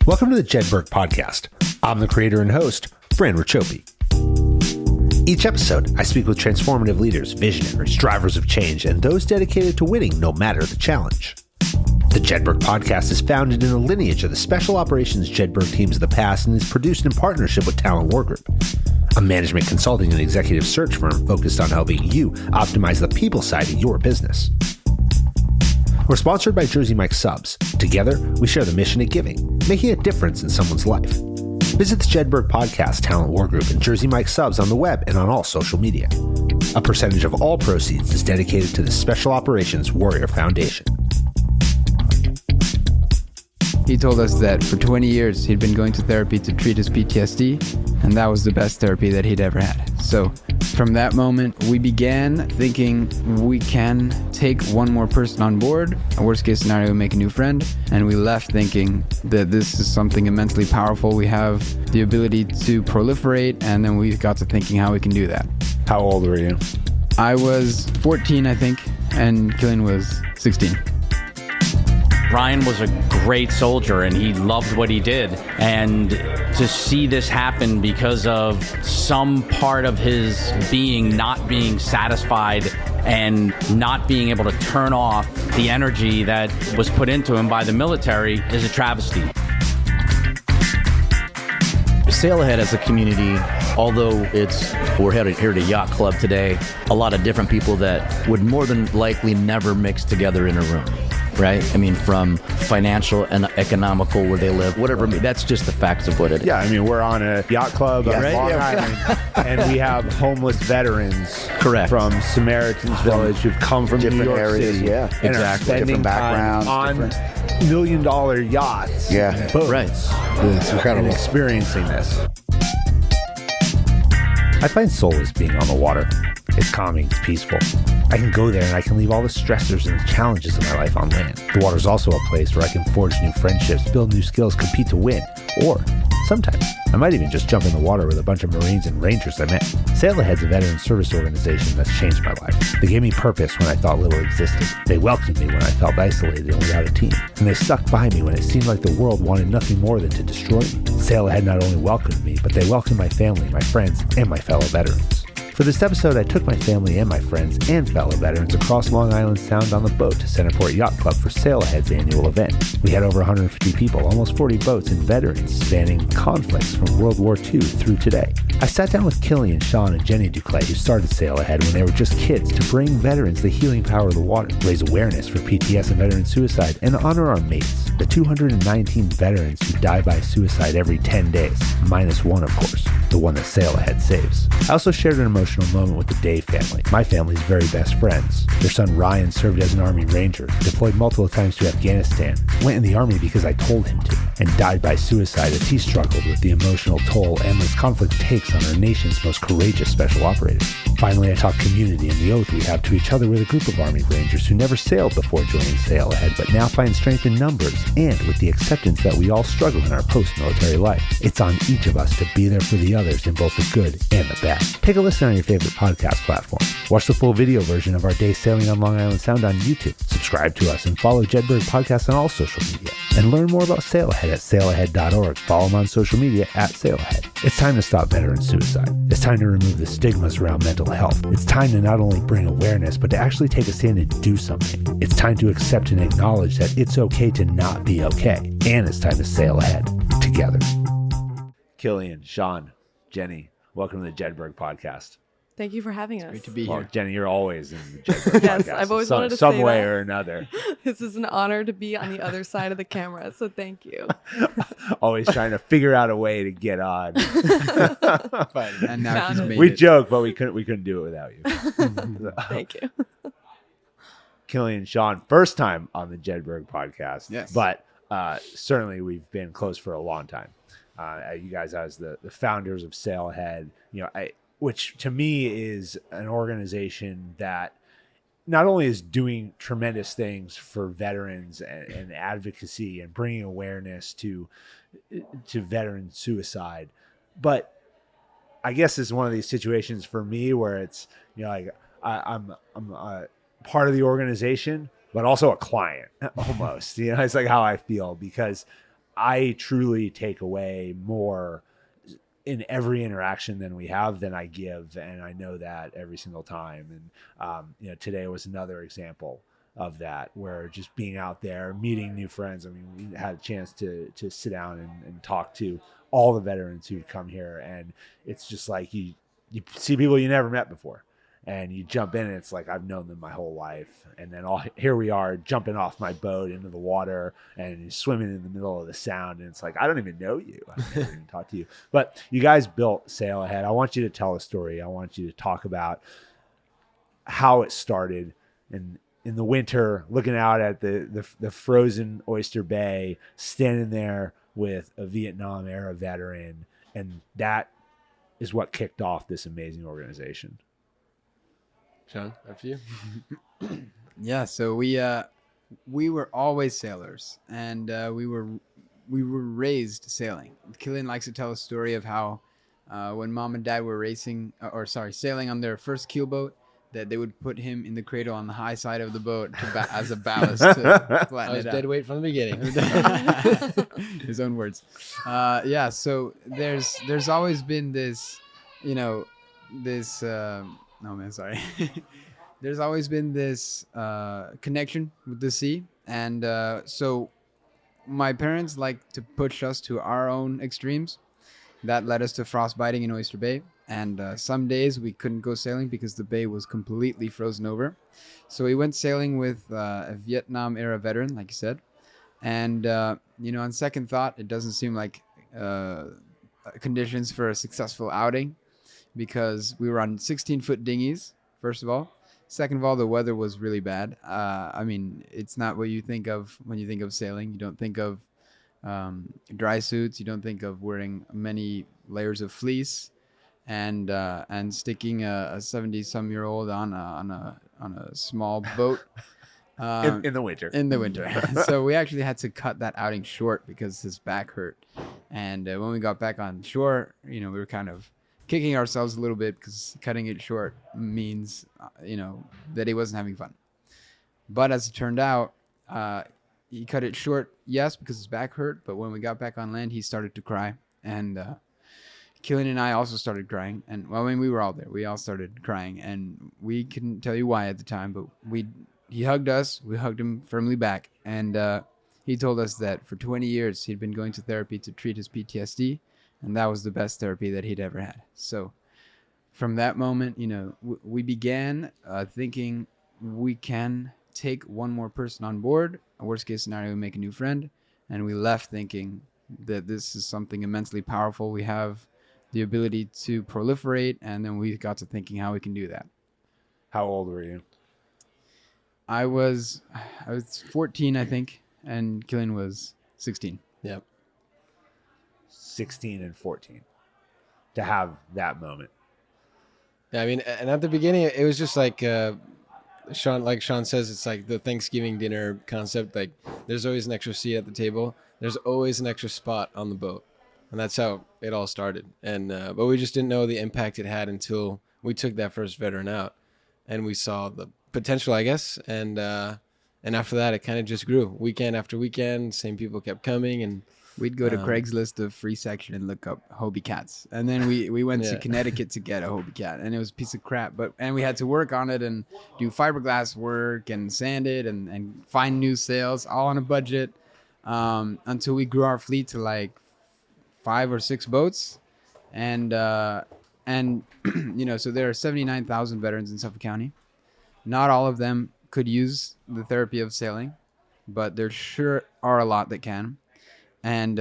Welcome to the Jedburgh podcast. I'm the creator and host, Fran Racioppi. Each episode, I speak with transformative leaders, visionaries, drivers of change, and those dedicated to winning no matter the challenge. The Jedburgh podcast is founded in a lineage of the special operations Jedburgh teams of the past and is produced in partnership with Talent War Group, a management consulting and executive search firm focused on helping you optimize the people side of your business. We're sponsored by Jersey Mike Subs. Together, we share the mission of giving, making a difference in someone's life. Visit the Jedburgh Podcast, Talent War Group, and Jersey Mike Subs on the web and on all social media. A percentage of all proceeds is dedicated to the Special Operations Warrior Foundation. He told us that for 20 years he'd been going to therapy to treat his PTSD, and that was the best therapy that he'd ever had. So from that moment, we began thinking we can take one more person on board. A worst case scenario, make a new friend. And we left thinking that this is something immensely powerful. We have the ability to proliferate, and then we got to thinking how we can do that. How old were you? I was 14, I think, and Kilian was 16. Ryan was a great soldier and he loved what he did. And to see this happen because of some part of his being not being satisfied and not being able to turn off the energy that was put into him by the military is a travesty. SailAhead as a community, although we're headed here to Yacht Club today, a lot of different people that would more than likely never mix together in a room. Right? I mean, from financial and economical where they live, whatever. I mean, that's just the facts of what it is. Yeah, I mean, we're on a yacht club on Long Island, and we have homeless veterans from Samaritan's Village who've come from different New York areas, City, and exactly, are spending different backgrounds, time on $1 million yachts, boats, right? It's incredible. and experiencing this. I find solace being on the water. It's calming, it's peaceful. I can go there and I can leave all the stressors and the challenges of my life on land. The water's also a place where I can forge new friendships, build new skills, compete to win. Or sometimes I might even just jump in the water with a bunch of Marines and Rangers I met. SailAhead's a veteran service organization that's changed my life. They gave me purpose when I thought little existed. They welcomed me when I felt isolated and without a team. And they stuck by me when it seemed like the world wanted nothing more than to destroy me. SailAhead not only welcomed me, but they welcomed my family, my friends, and my fellow veterans. For this episode, I took my family and my friends and fellow veterans across Long Island Sound on the boat to Centerport Yacht Club for SailAhead's annual event. We had over 150 people, almost 40 boats, and veterans spanning conflicts from World War II through today. I sat down with Kilian, Sean, and Jenny Duclay, who started SailAhead when they were just kids, to bring veterans the healing power of the water, raise awareness for PTS and veteran suicide, and honor our mates, the 219 veterans who die by suicide every 10 days, minus one, of course, the one that SailAhead saves. I also shared an emotional moment with the Day family, my family's very best friends. Their son Ryan served as an Army Ranger, deployed multiple times to Afghanistan, went in the Army because I told him to, and died by suicide as he struggled with the emotional toll endless conflict takes on our nation's most courageous special operators. Finally, I talked community and the oath we have to each other with a group of Army Rangers who never sailed before joining SailAhead, but now find strength in numbers and with the acceptance that we all struggle in our post-military life. It's on each of us to be there for the others in both the good and the bad. Take a listen on your favorite podcast platform. Watch the full video version of our day sailing on Long Island Sound on YouTube. Subscribe to us and follow Jedburgh Podcast on all social media. And learn more about SailAhead at sailahead.org. Follow them on social media at SailAhead. It's time to stop veteran suicide. It's time to remove the stigmas around mental health. It's time to not only bring awareness, but to actually take a stand and do something. It's time to accept and acknowledge that it's okay to not be okay. And it's time to sail ahead together. Kilian, Sean, Jenny, welcome to the Jedburgh Podcast. Thank you for having us. Great to be Well, here. Jenny, you're always in the Jedburgh Yes, Podcast. I've always in wanted to some say way that. or another. This is an honor to be on the other side of the camera, so thank you. Always trying to figure out a way to get on. But And now Found she's it. made we it. joke, but we couldn't do it without you. Thank you. Kilian, Sean, first time on the Jedburgh Podcast. Yes. But certainly we've been close for a long time. You guys as the founders of SailAhead, which to me is an organization that not only is doing tremendous things for veterans and advocacy and bringing awareness to veteran suicide, but I guess it's one of these situations for me where it's, I'm a part of the organization, but also a client almost, it's like how I feel, because I truly take away more in every interaction than I give, and I know that every single time. And today was another example of that, where just being out there, meeting new friends. I mean, we had a chance to sit down and talk to all the veterans who've come here, and it's just like you see people you never met before, and you jump in and it's like I've known them my whole life. And then here we are jumping off my boat into the water and swimming in the middle of the sound, and it's like I don't even know you. I never even talked to you. But you guys built SailAhead. I want you to tell a story. I want you to talk about how it started, and in the winter, looking out at the frozen Oyster Bay, standing there with a Vietnam era veteran, and that is what kicked off this amazing organization. Sean, after you. Yeah, so we were always sailors, and we were raised sailing. Kilian likes to tell a story of how when mom and dad were sailing on their first keelboat, that they would put him in the cradle on the high side of the boat as a ballast to flatten I was it dead out. weight from the beginning. His own words. Yeah, so there's always been this, oh man, sorry. There's always been this connection with the sea, and so my parents like to push us to our own extremes. That led us to frostbiting in Oyster Bay, and some days we couldn't go sailing because the bay was completely frozen over. So we went sailing with a Vietnam era veteran, like you said, and on second thought, it doesn't seem like conditions for a successful outing, because we were on 16-foot dinghies, first of all. Second of all, the weather was really bad. I mean, it's not what you think of when you think of sailing. You don't think of dry suits. You don't think of wearing many layers of fleece and sticking a 70-some-year-old on a small boat In the winter. In the winter. So we actually had to cut that outing short because his back hurt. And when we got back on shore, we were kind of kicking ourselves a little bit because cutting it short means, that he wasn't having fun. But as it turned out, he cut it short, yes, because his back hurt. But when we got back on land, he started to cry. And Kilian and I also started crying. And we were all there. We all started crying. And we couldn't tell you why at the time, but he hugged us. We hugged him firmly back. And he told us that for 20 years, he'd been going to therapy to treat his PTSD. And that was the best therapy that he'd ever had. So from that moment, we began thinking we can take one more person on board. A worst case scenario, we make a new friend. And we left thinking that this is something immensely powerful. We have the ability to proliferate. And then we got to thinking how we can do that. How old were you? I was 14, I think. And Kilian was 16. Yep. 16 and 14 to have that moment. Yeah, I mean, and at the beginning, it was just like Sean says, it's like the Thanksgiving dinner concept. Like, there's always an extra seat at the table. There's always an extra spot on the boat, and that's how it all started. And but we just didn't know the impact it had until we took that first veteran out, and we saw the potential, I guess. And after that, it kind of just grew. Weekend after weekend, same people kept coming, and we'd go to Craigslist of free section and look up Hobie cats. And then we went to Connecticut to get a Hobie cat, and it was a piece of crap. And we had to work on it and do fiberglass work and sand it and find new sails, all on a budget, until we grew our fleet to like 5 or 6 boats. And so there are 79,000 veterans in Suffolk County. Not all of them could use the therapy of sailing, but there sure are a lot that can. And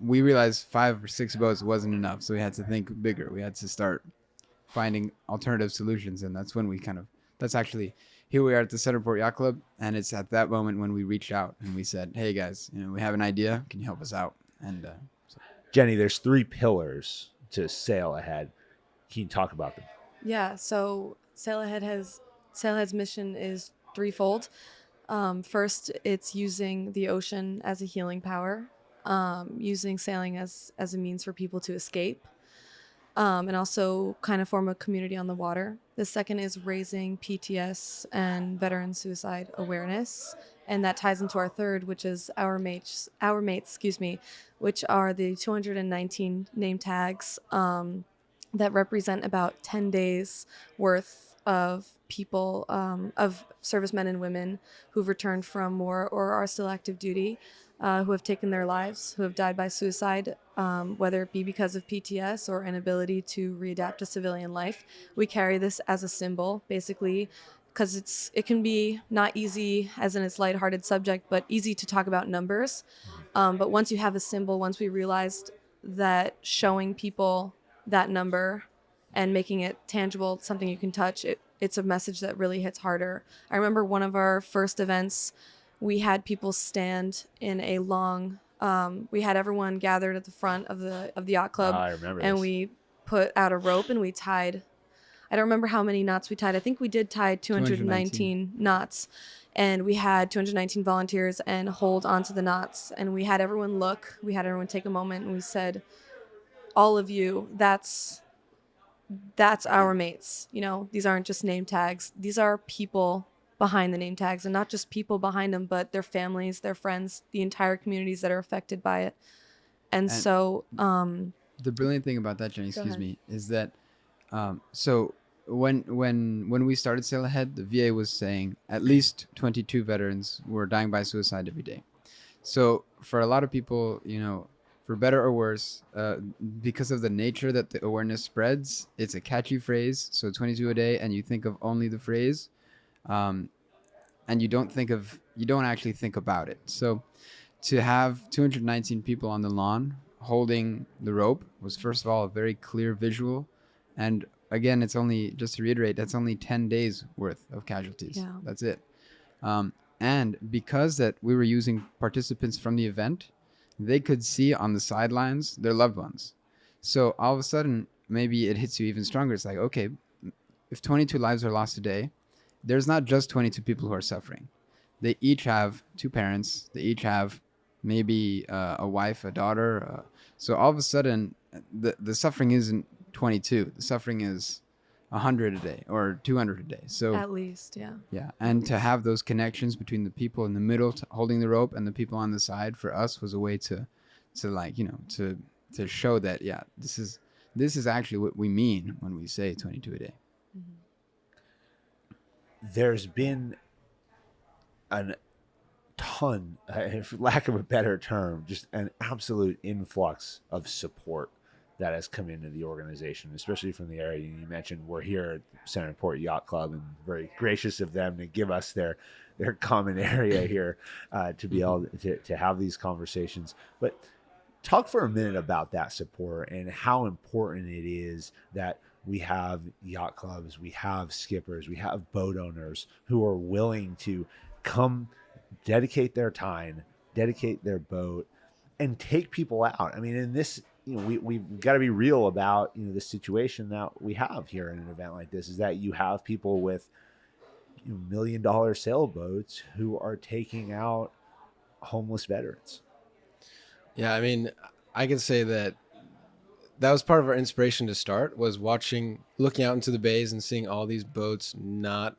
we realized 5 or 6 boats wasn't enough, so we had to think bigger. We had to start finding alternative solutions, and that's when that's actually, here we are at the Centerport Yacht Club, and it's at that moment when we reached out and we said, hey guys, we have an idea, can you help us out? And Jenny, there's 3 pillars to SailAhead. Can you talk about them? Yeah, so SailAhead's mission is threefold. First, it's using the ocean as a healing power, using sailing as a means for people to escape, and also kind of form a community on the water. The second is raising PTS and veteran suicide awareness and that ties into our third, which is our mates, which are the 219 name tags that represent about 10 days worth of people, of servicemen and women who've returned from war or are still active duty, who have taken their lives, who have died by suicide, whether it be because of PTS or inability to readapt to civilian life. We carry this as a symbol, basically, because it can be not easy, as in it's lighthearted subject, but easy to talk about numbers. But once you have a symbol, once we realized that showing people that number and making it tangible, something you can touch, it's a message that really hits harder. I remember one of our first events, we had people stand in a long, we had everyone gathered at the front of the yacht club. I remember and this. we put out a rope and we tied, I don't remember how many knots we tied. I think we did tie 219 knots, and we had 219 volunteers and hold onto the knots, and we had everyone look, we had everyone take a moment, and we said, all of you, that's our mates. You know, these aren't just name tags. These are people behind the name tags, and not just people behind them, but their families, their friends, the entire communities that are affected by it. And so, the brilliant thing about that, Jenny, ahead. is that so when we started SailAhead, the VA was saying at least 22 veterans were dying by suicide every day. So for a lot of people, you know, for better or worse, because of the nature that the awareness spreads, it's a catchy phrase. So 22 a day, and you think of only the phrase, and you don't actually think about it. So to have 219 people on the lawn holding the rope was, first of all, a very clear visual. And again, it's only, just to reiterate, that's only 10 days worth of casualties. Yeah. That's it. And because that we were using participants from the event, they could see on the sidelines their loved ones. So all of a sudden, maybe it hits you even stronger. It's like, okay, if 22 lives are lost today, there's not just 22 people who are suffering. They each have two parents. They each have maybe a wife, a daughter. So all of a sudden, the suffering isn't 22. The suffering is 100 a day or 200 a day. So at least, yeah. Yeah, and to have those connections between the people in the middle holding the rope and the people on the side, for us, was a way to like, you know, to show that, yeah, this is actually what we mean when we say 22 a day. There's been a ton, for lack of a better term, just an absolute influx of support that has come into the organization, especially from the area. You mentioned we're here at Centerport Yacht Club, and very gracious of them to give us their common area here to be able to have these conversations. But talk for a minute about that support and how important it is that we have yacht clubs, we have skippers, we have boat owners who are willing to come, dedicate their time, dedicate their boat, and take people out. I mean, in this, you know, we've got to be real about, you know, the situation that we have here in an event like this, is that you have people with, you know, $1 million sailboats who are taking out homeless veterans. Yeah, I mean, I can say that was part of our inspiration to start, was looking out into the bays and seeing all these boats not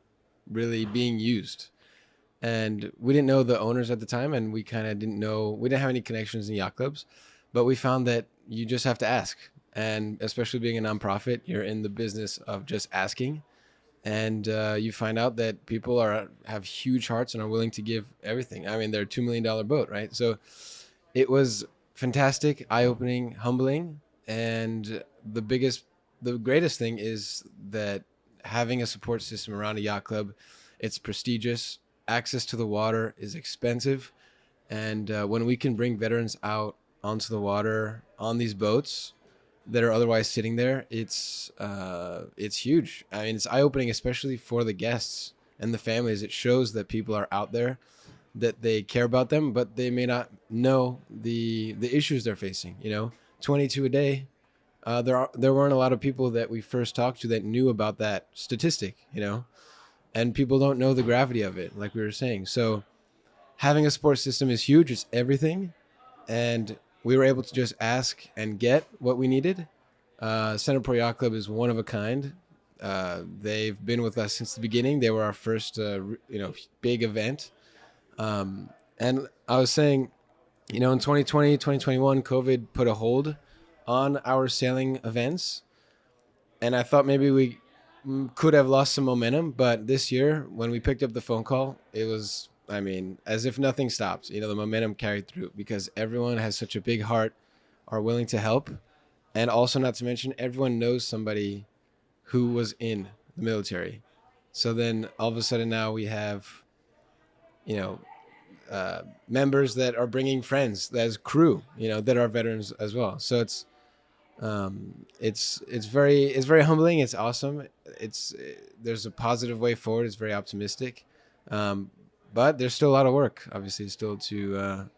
really being used. And we didn't know the owners at the time, and we kind of didn't have any connections in yacht clubs, but we found that you just have to ask. And especially being a nonprofit, you're in the business of just asking. And you find out that people have huge hearts and are willing to give everything. I mean, they're a $2 million boat, right? So it was fantastic, eye-opening, humbling. And the greatest thing is that having a support system around a yacht club, it's prestigious. Access to the water is expensive. And when we can bring veterans out onto the water on these boats that are otherwise sitting there, it's huge. I mean, it's eye-opening, especially for the guests and the families. It shows that people are out there, that they care about them, but they may not know the issues they're facing. You know, 22 a day. There weren't a lot of people that we first talked to that knew about that statistic, you know, and people don't know the gravity of it, like we were saying. So having a support system is huge. It's everything. And we were able to just ask and get what we needed. Centerport Yacht Club is one of a kind. They've been with us since the beginning. They were our first, big event. And I was saying, in 2020, 2021, COVID put a hold on our sailing events. And I thought maybe we could have lost some momentum. But this year, when we picked up the phone call, it was, as if nothing stopped. The momentum carried through because everyone has such a big heart, are willing to help. And also, not to mention, everyone knows somebody who was in the military. So then all of a sudden now we have, members that are bringing friends as crew, that are veterans as well. So it's very humbling. It's awesome. There's a positive way forward. It's very optimistic. But there's still a lot of work, obviously, still to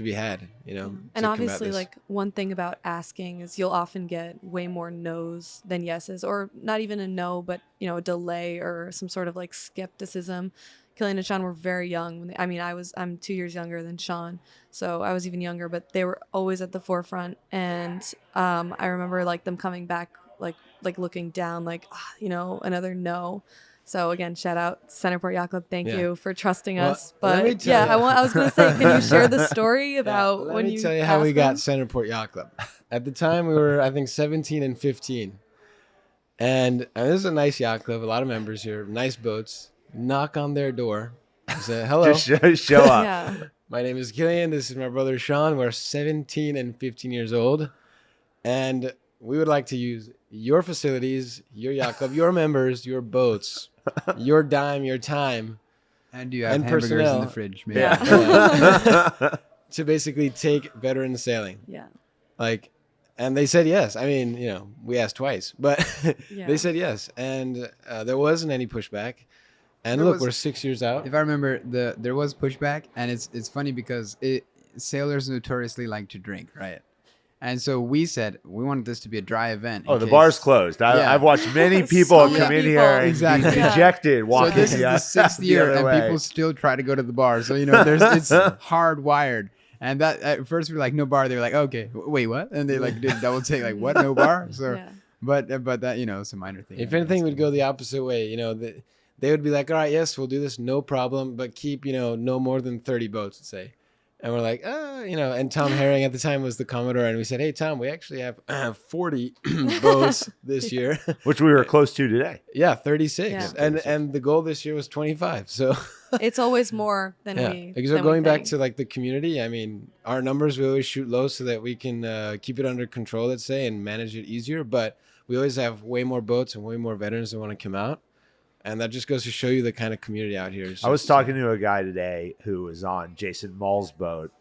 be had, And obviously, like, one thing about asking is you'll often get way more no's than yeses, or not even a no, but, a delay or some sort of like skepticism. Kilian and Sean were very young. When I'm 2 years younger than Sean, so I was even younger, but they were always at the forefront. And I remember like them coming back, like looking down, like, another no. So again, shout out Centerport Yacht Club. Thank you for trusting us. But I was going to say, can you share the story about let me tell you how we got Centerport Yacht Club. At the time, we were, I think, 17 and 15. And this is a nice yacht club, a lot of members here, nice boats. Knock on their door. Say, hello. Just show up. Yeah. My name is Kilian. This is my brother Sean. We're 17 and 15 years old. And we would like to use your facilities, your yacht club, your members, your boats, your dime, your time. And you have and hamburgers personnel. in the fridge. Maybe. Yeah. To basically take veteran sailing. Yeah. And they said yes. We asked twice, but they said yes. And there wasn't any pushback. And look, we're 6 years out. If I remember, there was pushback, and it's funny because sailors notoriously like to drink, right? And so we said we wanted this to be a dry event. Oh, the bar's closed. I've watched many people come in here and be dejected walking. So this is the sixth year, and people still try to go to the bar. So it's hardwired. And that at first we were like, no bar. They were like, okay, wait, what? And they like did double take, like, what, no bar? So, but that it's a minor thing. If anything would go the opposite way, they would be like, all right, yes, we'll do this, no problem, but keep, no more than 30 boats, let's say. And we're like, and Tom Herring at the time was the Commodore, and we said, hey, Tom, we actually have 40 boats this year. Which we were close to today. Yeah, 36. Yeah. And the goal this year was 25. So it's always more than we because than going we back think. to like the community, our numbers, we always shoot low so that we can keep it under control, let's say, and manage it easier. But we always have way more boats and way more veterans that want to come out. And that just goes to show you the kind of community out here. I was talking to a guy today who was on Jason Mull's boat,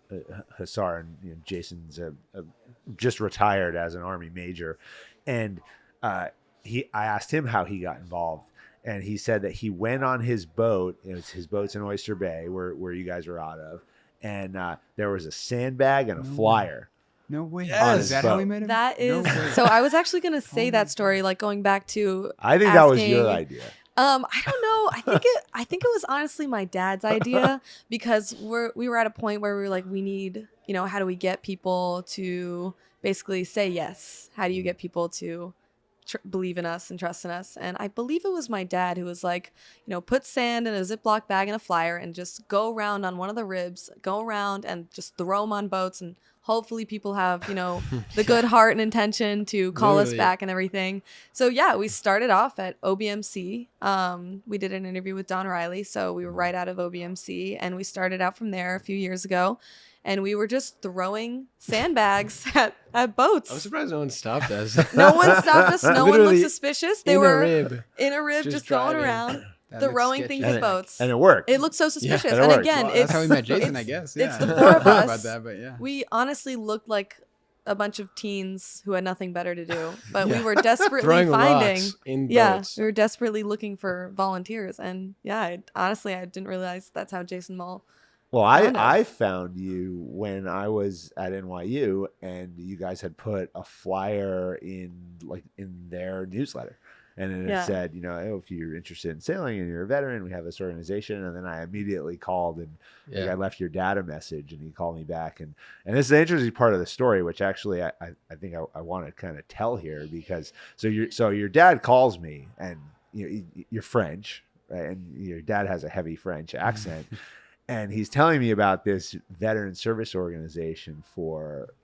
Hussar, and Jason's just retired as an Army major. And I asked him how he got involved. And he said that he went on his boat. His boat's in Oyster Bay, where you guys are out of. And there was a sandbag and a flyer. No way. Yes. Is that how we met him? That is No way. so. I was actually going to say that story, like going back to. I think that was your idea. I don't know. I think it was honestly my dad's idea because we were at a point where we were like, we need, how do we get people to basically say yes? How do you get people to believe in us and trust in us? And I believe it was my dad who was like, put sand in a Ziploc bag and a flyer and just go around on one of the ribs, go around and just throw them on boats, and hopefully people have, the good heart and intention to call us back and everything. So yeah, we started off at OBMC. We did an interview with Don Riley. So we were right out of OBMC, and we started out from there a few years ago. And we were just throwing sandbags at boats. I'm surprised no one stopped us. No one stopped us. No one looked suspicious. They were in a rib just going around. That throwing looks things sketchy. at boats. And it worked. It looked so suspicious. and it And worked. again, Well, it's that's how we met Jason, I guess. Yeah. It's the I four of don't know us. about that, but yeah. We honestly looked like a bunch of teens who had nothing better to do, but we were desperately Throwing finding. rocks in Yeah, boats. we were desperately looking for volunteers, and honestly, I didn't realize that's how Jason Mull. Well, found us. I found you when I was at NYU, and you guys had put a flyer in their newsletter, and then it said, if you're interested in sailing and you're a veteran, we have this organization. And then I immediately called, and I left your dad a message, and he called me back, and this is the interesting part of the story, which actually I think I want to kind of tell here, because so your dad calls me, and you're French, right? And your dad has a heavy French accent. And he's telling me about this veteran service organization for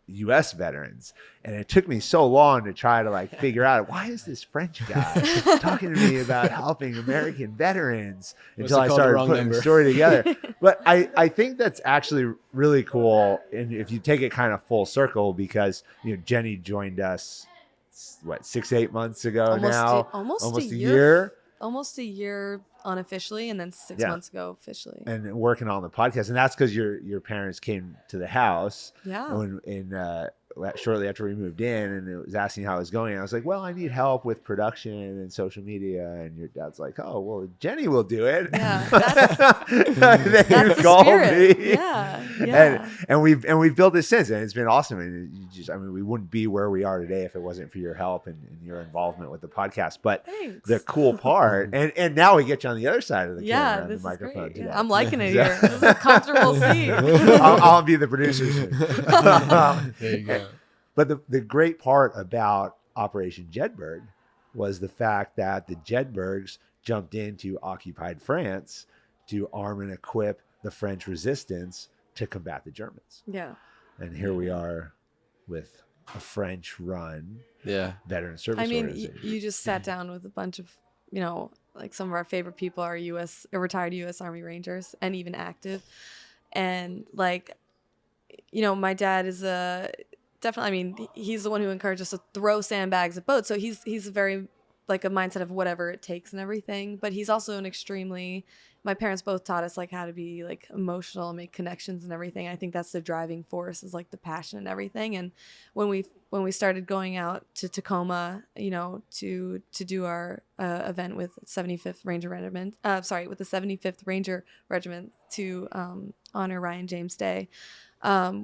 U.S. veterans, and it took me so long to try to like figure out why is this French guy talking to me about helping American veterans until I started putting the story together. But I think that's actually really cool, and if you take it kind of full circle, because Jenny joined us 6-8 months ago now, almost a year. Almost a year unofficially, and then 6 months ago officially. And working on the podcast, and that's because your parents came to the house. Yeah. Shortly after we moved in, and it was asking how it was going. I was like, well, I need help with production and social media. And your dad's like, oh, well, Jenny will do it. Yeah, that's the spirit. Me. Yeah. And we've built this since, and it's been awesome. And we wouldn't be where we are today if it wasn't for your help and your involvement with the podcast. But thanks. The cool part, and now we get you on the other side of the camera and the microphone. Is great. I'm liking it here. This is a comfortable seat. I'll be the producer soon. There you go. But the great part about Operation Jedburgh was the fact that the Jedburghs jumped into occupied France to arm and equip the French resistance to combat the Germans. Yeah. And here we are with a French-run veteran service organization. You just sat down with a bunch of, like some of our favorite people are retired U.S. Army Rangers and even active. And like, my dad is definitely, he's the one who encouraged us to throw sandbags at boats. So he's very like a mindset of whatever it takes and everything. But he's also my parents both taught us like how to be like emotional and make connections and everything. I think that's the driving force, is like the passion and everything. And when we started going out to Tacoma, to do our event with 75th Ranger Regiment, with the 75th Ranger Regiment to honor Ryan James Day,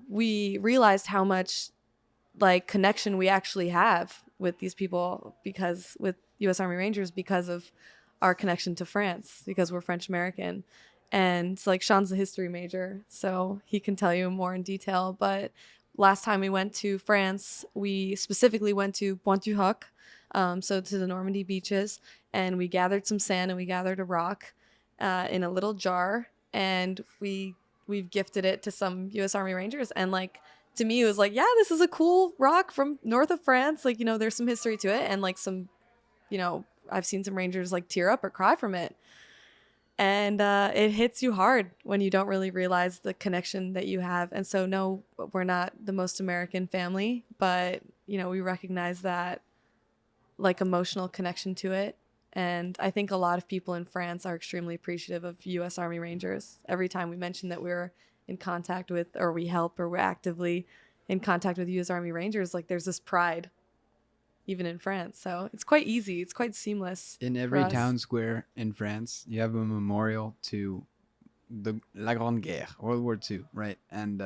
we realized how much like connection we actually have with these people, because with U.S. Army Rangers, because of our connection to France, because we're French American. And like Sean's a history major, so he can tell you more in detail. But last time we went to France, we specifically went to Pointe-du-Hoc, so to the Normandy beaches, and we gathered some sand and we gathered a rock in a little jar, and we've gifted it to some U.S. Army Rangers. And like, to me, it was like, yeah, this is a cool rock from north of France. Like, there's some history to it. And like some, I've seen some Rangers like tear up or cry from it. And it hits you hard when you don't really realize the connection that you have. And so, no, we're not the most American family, but, we recognize that like emotional connection to it. And I think a lot of people in France are extremely appreciative of U.S. Army Rangers. Every time we mention that we're in contact with, or we help, or we're actively in contact with U.S. Army Rangers, like there's this pride, even in France. So it's quite easy. It's quite seamless. In every town square in France, you have a memorial to La Grande Guerre, World War II, right? And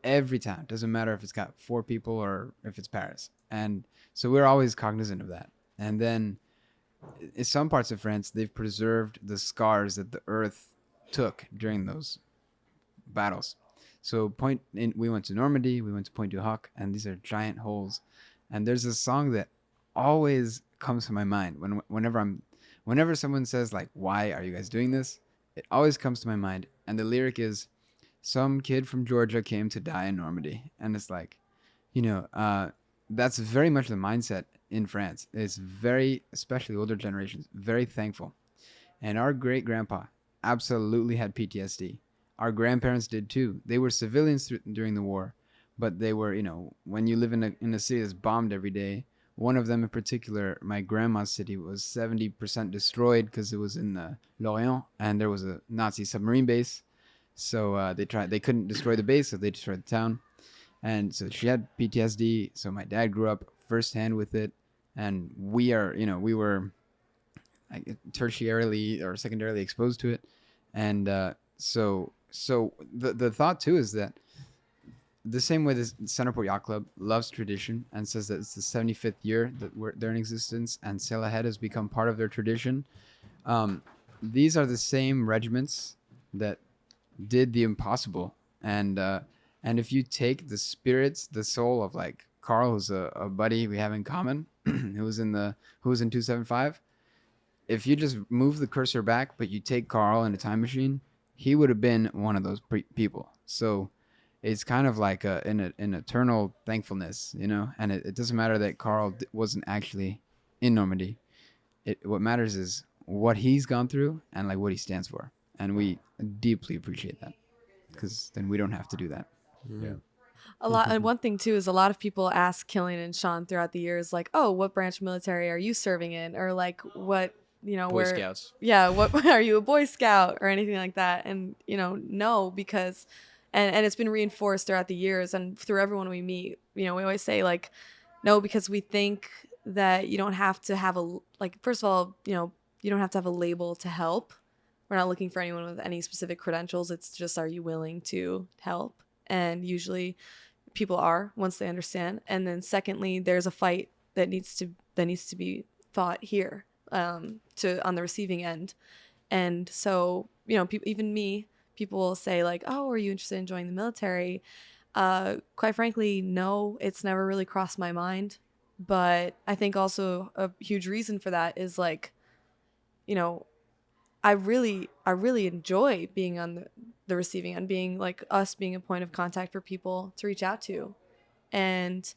every town, doesn't matter if it's got 4 people or if it's Paris. And so we're always cognizant of that. And then in some parts of France, they've preserved the scars that the earth took during those battles. So we went to Normandy, we went to Pointe-du-Hoc, and these are giant holes. And there's a song that always comes to my mind whenever someone says like, why are you guys doing this? It always comes to my mind. And the lyric is, some kid from Georgia came to die in Normandy. And it's like, that's very much the mindset in France. It's very, especially older generations, very thankful. And our great grandpa absolutely had PTSD. Our grandparents did too. They were civilians during the war, but they were, when you live in a city that's bombed every day, one of them in particular, my grandma's city, was 70% destroyed because it was in Lorient, and there was a Nazi submarine base. So they couldn't destroy the base, so they destroyed the town. And so she had PTSD. So my dad grew up firsthand with it, and we were like tertiarily or secondarily exposed to it. And so the thought too is that the same way the Centerport Yacht Club loves tradition and says that it's the 75th year that they're in existence, and SailAhead has become part of their tradition. These are the same regiments that did the impossible, and if you take the spirits, the soul of like Carl, who's a buddy we have in common, who was in 275. If you just move the cursor back, but you take Carl in a time machine, he would have been one of those people. So it's kind of like an eternal thankfulness, you know. And it doesn't matter that Carl wasn't actually in Normandy. What matters is what he's gone through and like what he stands for, and we deeply appreciate that, because then we don't have to do that. Yeah. A lot, and one thing too is a lot of people ask Kilian and Sean throughout the years, like, "Oh, what branch of military are you serving in?" Or like, "What, you know, Boy Scouts. Yeah, what are you, a Boy Scout or anything like that?" And you know, no, because, and it's been reinforced throughout the years and through everyone we meet. You know, we always say like, no, because we think that you don't have to have first of all, you know, you don't have to have a label to help. We're not looking for anyone with any specific credentials. It's just, are you willing to help? And usually people are, once they understand. And then secondly, there's a fight that needs to be fought here, on the receiving end. And so, you know, even me, people will say like, "Oh, are you interested in joining the military?" Quite frankly, no, it's never really crossed my mind. But I think also a huge reason for that is like, you know, I really enjoy being on the receiving end, being like us being a point of contact for people to reach out to. And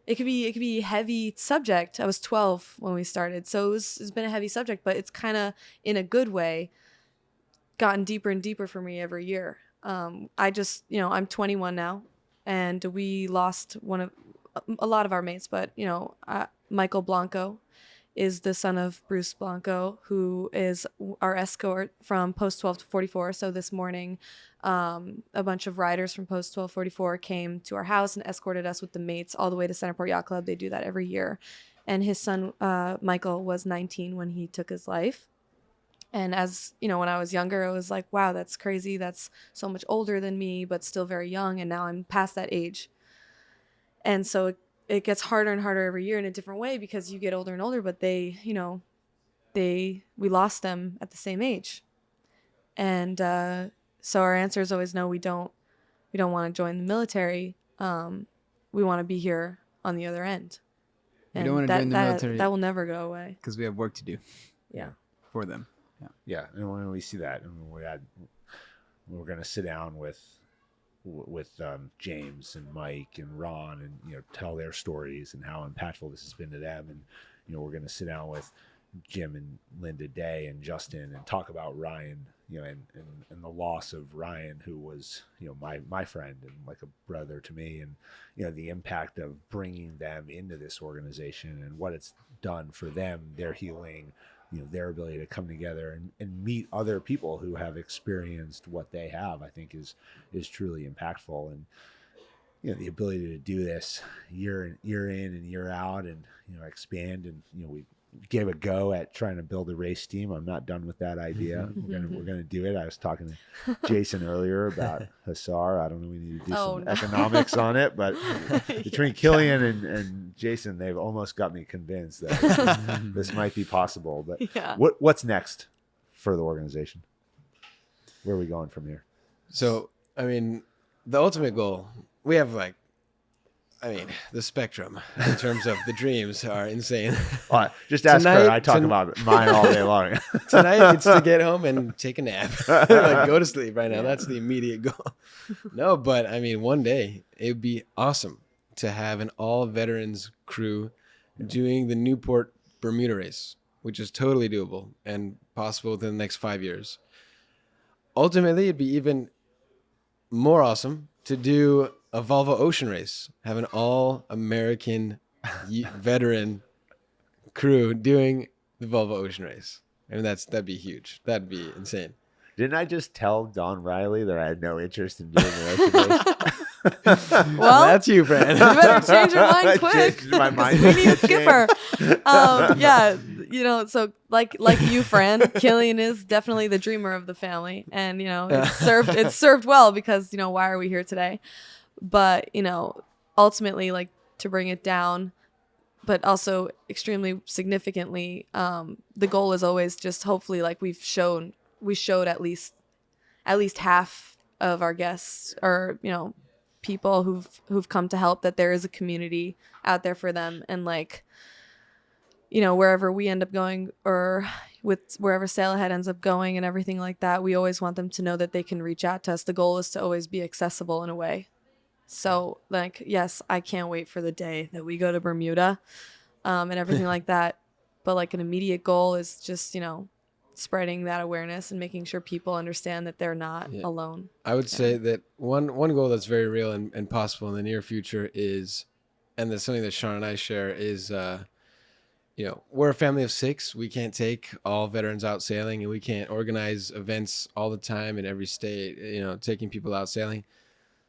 it could be a heavy subject. I was 12 when we started, so it's been a heavy subject, but it's kind of, in a good way, gotten deeper and deeper for me every year. I just, you know, I'm 21 now, and we lost a lot of our mates, but you know, Michael Blanco is the son of Bruce Blanco, who is our escort from Post 1244. So this morning, a bunch of riders from Post 1244 came to our house and escorted us with the mates all the way to Centerport Yacht Club. They do that every year. And his son, Michael, was 19 when he took his life. And as you know, when I was younger, I was like, wow, that's crazy. That's so much older than me, but still very young. And now I'm past that age. And so it gets harder and harder every year in a different way, because you get older and older, but we lost them at the same age. And so our answer is always no, we don't want to join the military. We want to be here on the other end. We don't want to join the military. That will never go away. Because we have work to do. Yeah. For them. Yeah, and when we see that, and we're going to sit down with James and Mike and Ron, and you know, tell their stories and how impactful this has been to them, and you know, we're going to sit down with Jim and Linda Day and Justin and talk about Ryan, you know, and the loss of Ryan, who was, you know, my friend and like a brother to me, and you know, the impact of bringing them into this organization and what it's done for them, their healing, you know, their ability to come together and meet other people who have experienced what they have, I think is truly impactful. And you know, the ability to do this year in and year out, and you know, expand, and you know, we gave a go at trying to build a race team. I'm not done with that idea. We're gonna do it. I was talking to Jason earlier about Hussar. I don't know, we need to do some economics on it, but between Kilian and Jason, they've almost got me convinced that this might be possible. But what's next for the organization? Where are we going from here? So, I mean, the ultimate goal, we have the spectrum in terms of the dreams are insane. Just ask her. I talk about mine all day long. Tonight, it's to get home and take a nap. Like, go to sleep right now. That's the immediate goal. No, but I mean, one day it would be awesome to have an all veterans crew doing the Newport Bermuda race, which is totally doable and possible within the next 5 years. Ultimately, it'd be even more awesome to do a Volvo Ocean race, have an all-American veteran crew doing the Volvo Ocean race. I mean, that'd be huge. That'd be insane. Didn't I just tell Don Riley that I had no interest in doing the Ocean race? Well, that's you, Fran. You better change your mind quick. My mind. We need a skipper. Yeah, you know, so like you, Fran, Kilian is definitely the dreamer of the family, and you know, it's served well, because you know, why are we here today? But you know, ultimately, like, to bring it down, but also extremely significantly, the goal is always just, hopefully, like we showed at least half of our guests, or you know, people who've come to help, that there is a community out there for them. And like, wherever we end up going, or with wherever SailAhead ends up going and everything like that, we always want them to know that they can reach out to us. The goal is to always be accessible in a way. So, like, yes, I can't wait for the day that we go to Bermuda and everything like that. But, like, an immediate goal is just, spreading that awareness and making sure people understand that they're not alone. I would say that one goal that's very real and possible in the near future is, and that's something that Sean and I share, is, we're a family of 6. We can't take all veterans out sailing, and we can't organize events all the time in every state, taking people out sailing.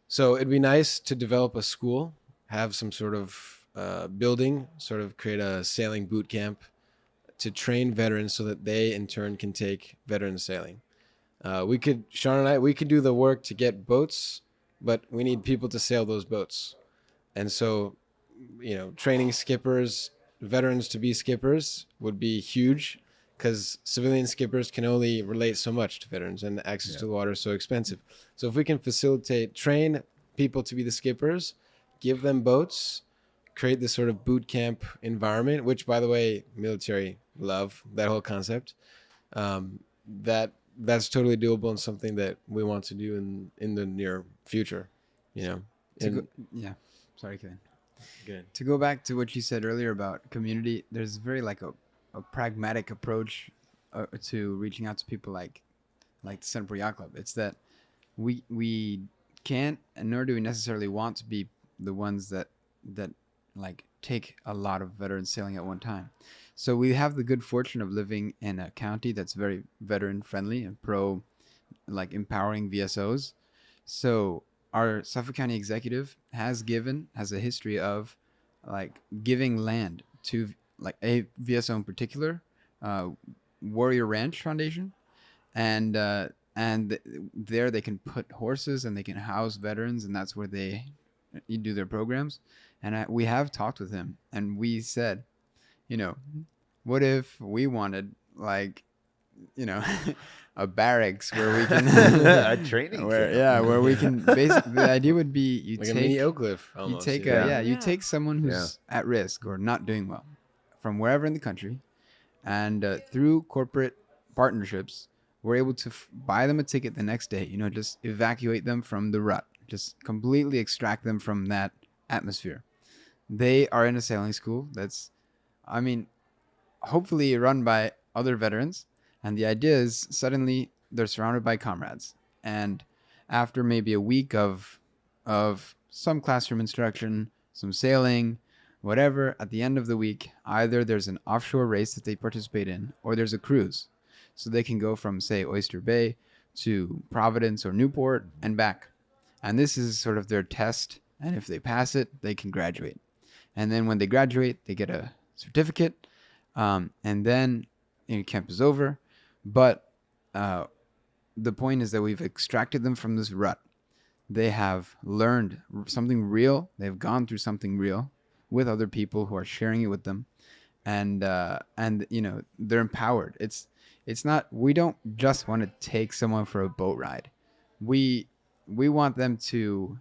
So it'd be nice to develop a school, have some sort of building, sort of create a sailing boot camp to train veterans so that they in turn can take veterans sailing. Sean and I, we could do the work to get boats, but we need people to sail those boats. And so, training skippers, veterans to be skippers would be huge, because civilian skippers can only relate so much to veterans, and access to the water is so expensive. So if we can train people to be the skippers, give them boats, create this sort of boot camp environment, which, by the way, military love that whole concept. That's totally doable and something that we want to do in the near future. Sorry, Kilian. Good. To go back to what you said earlier about community, there's very like a pragmatic approach to reaching out to people like the Centerport Yacht Club. It's that we can't, and nor do we necessarily want to be the ones that like take a lot of veterans sailing at one time. So we have the good fortune of living in a county that's very veteran friendly and pro, like, empowering VSOs. So our Suffolk County executive has a history of like giving land to like a VSO in particular, Warrior Ranch Foundation, and there they can put horses and they can house veterans, and that's where they do their programs. And we have talked with him, and we said, what if we wanted like, a barracks where we can a training where we can basically, the idea would be you like take a mini Oak Cliff almost. You take someone who's at risk or not doing well from wherever in the country, and through corporate partnerships, we're able to buy them a ticket the next day, just evacuate them from the rut, just completely extract them from that atmosphere. They are in a sailing school that's, hopefully run by other veterans. And the idea is suddenly they're surrounded by comrades. And after maybe a week of some classroom instruction, some sailing, whatever, at the end of the week, either there's an offshore race that they participate in, or there's a cruise. So they can go from, say, Oyster Bay to Providence or Newport and back. And this is sort of their test. And if they pass it, they can graduate. And then when they graduate, they get a certificate. And then camp is over. But the point is that we've extracted them from this rut. They have learned something real. They've gone through something real with other people who are sharing it with them. And they're empowered. It's not, we don't just want to take someone for a boat ride. We want them to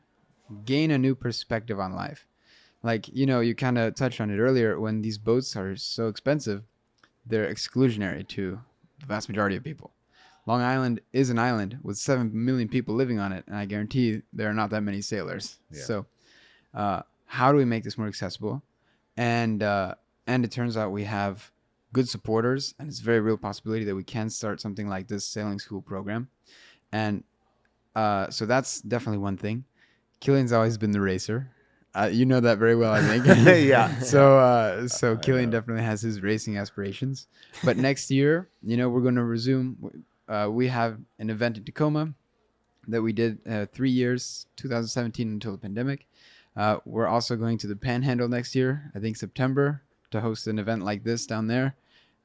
gain a new perspective on life. Like, you kind of touched on it earlier. When these boats are so expensive, they're exclusionary to the vast majority of people. Long Island is an island with 7 million people living on it, and I guarantee there are not that many sailors. Yeah. So how do we make this more accessible? And it turns out we have good supporters, and it's a very real possibility that we can start something like this sailing school program. And so that's definitely one thing. Kilian's always been the racer. You know that very well, I think. Yeah. So Kilian definitely has his racing aspirations. But next year, we're going to resume. We have an event in Tacoma that we did 3 years, 2017 until the pandemic. We're also going to the Panhandle next year, I think September, to host an event like this down there.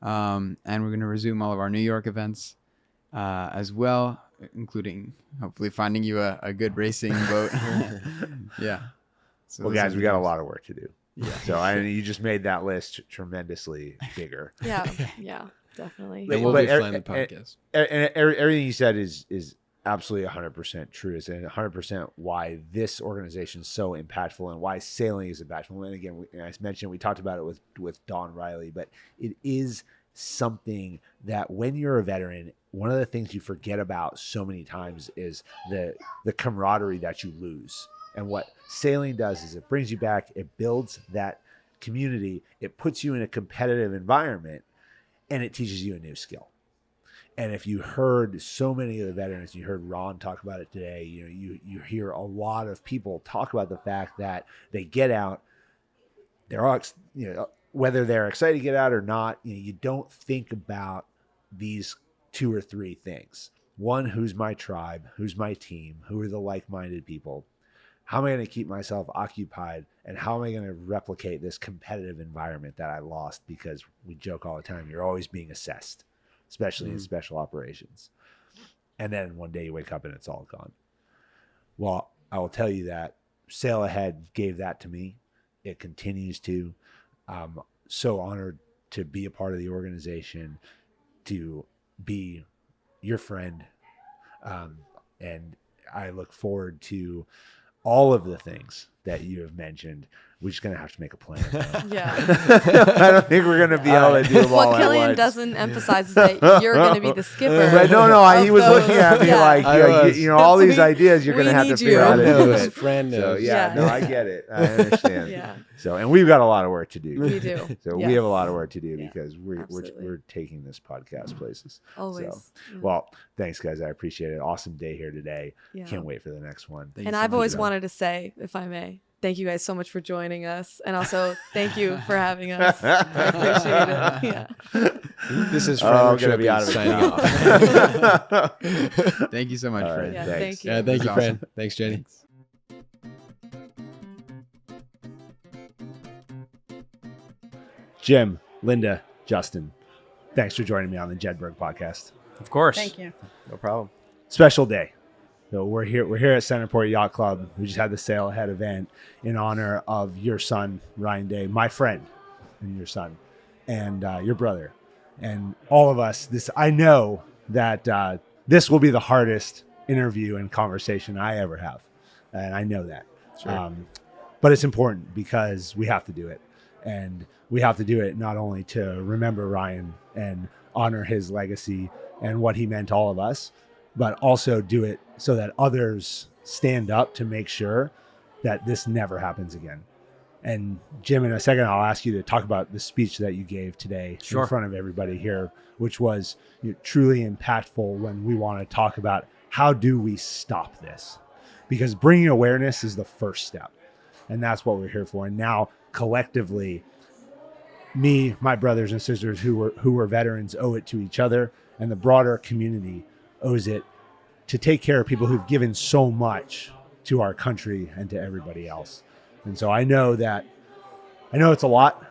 And we're going to resume all of our New York events as well, including hopefully finding you a good racing boat. Yeah. So well, guys, we got a lot of work to do. Yeah. So you just made that list tremendously bigger. Yeah, definitely. We'll be flying the podcast. And everything you said is absolutely 100% true. It's 100% why this organization is so impactful and why sailing is impactful. And again, I mentioned, we talked about it with Don Riley, but it is something that when you're a veteran, one of the things you forget about so many times is the camaraderie that you lose. And what sailing does is it brings you back, it builds that community, it puts you in a competitive environment, and it teaches you a new skill. And if you heard so many of the veterans, you heard Ron talk about it today, you hear a lot of people talk about the fact that they get out, they're all, whether they're excited to get out or not, you don't think about these 2 or 3 things. One, who's my tribe? Who's my team? Who are the like-minded people? How am I going to keep myself occupied? And how am I going to replicate this competitive environment that I lost? Because we joke all the time, you're always being assessed, especially in special operations. And then one day you wake up and it's all gone. Well, I will tell you that SailAhead gave that to me. It continues to. I'm so honored to be a part of the organization, to be your friend. And I look forward to all of the things that you have mentioned. We're just going to have to make a plan. Yeah. I don't think we're going to be able to do them all What at Kilian once. doesn't emphasize is that you're going to be the skipper. Right? No, he was looking at me like, all these We- ideas you're going to have to need figure you. out. Fran to do knows. it. Fran So knows. yeah, Yeah. no, I get it. I understand. Yeah. So, and we've got a lot of work to do. We do. So Yes. we have a lot of work to do Yeah, because we're absolutely. taking this podcast places. Always. So, Yeah. well, thanks guys. I appreciate it. Awesome day here today. Yeah. Can't wait for the next one. And I've always wanted to say, if I may, thank you guys so much for joining us. And also, thank you for having us. I appreciate it. Yeah. This is Oh, Fran I'm gonna be Racioppi out of it signing now. off. Thank you so much, All right, Fran. Yeah, thanks. thank you. Yeah, thank you, That's Fran. awesome. Thanks, Jenny. Jim, Linda, Justin, thanks for joining me on the Jedburgh podcast. Of course. Thank you. No problem. Special day. So we're here at Centerport Yacht Club. We just had the SailAhead event in honor of your son, Ryan Day, my friend, and your son, and your brother, and all of us. I know that this will be the hardest interview and conversation I ever have, and I know that. Sure. But it's important because we have to do it, and we have to do it not only to remember Ryan and honor his legacy and what he meant to all of us, but also do it so that others stand up to make sure that this never happens again. And Jim, in a second, I'll ask you to talk about the speech that you gave today Sure. in front of everybody here, which was truly impactful when we want to talk about how do we stop this? Because bringing awareness is the first step. And that's what we're here for. And now collectively, me, my brothers and sisters who were veterans owe it to each other, and the broader community owes it to take care of people who've given so much to our country and to everybody else. And so I know it's a lot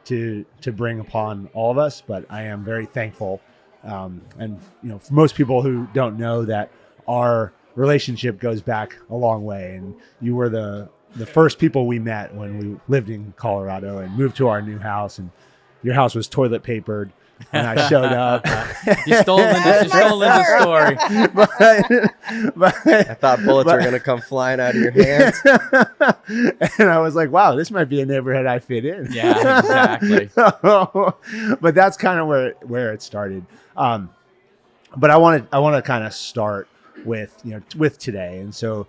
to bring upon all of us, but I am very thankful. And for most people who don't know, that our relationship goes back a long way, and you were the first people we met when we lived in Colorado and moved to our new house, and your house was toilet papered. And I showed up. You stole Linda's story. but I thought bullets were going to come flying out of your hands. And I was like, wow, this might be a neighborhood I fit in. Yeah, exactly. But that's kind of where it started. But I want to kind of start with today. And so,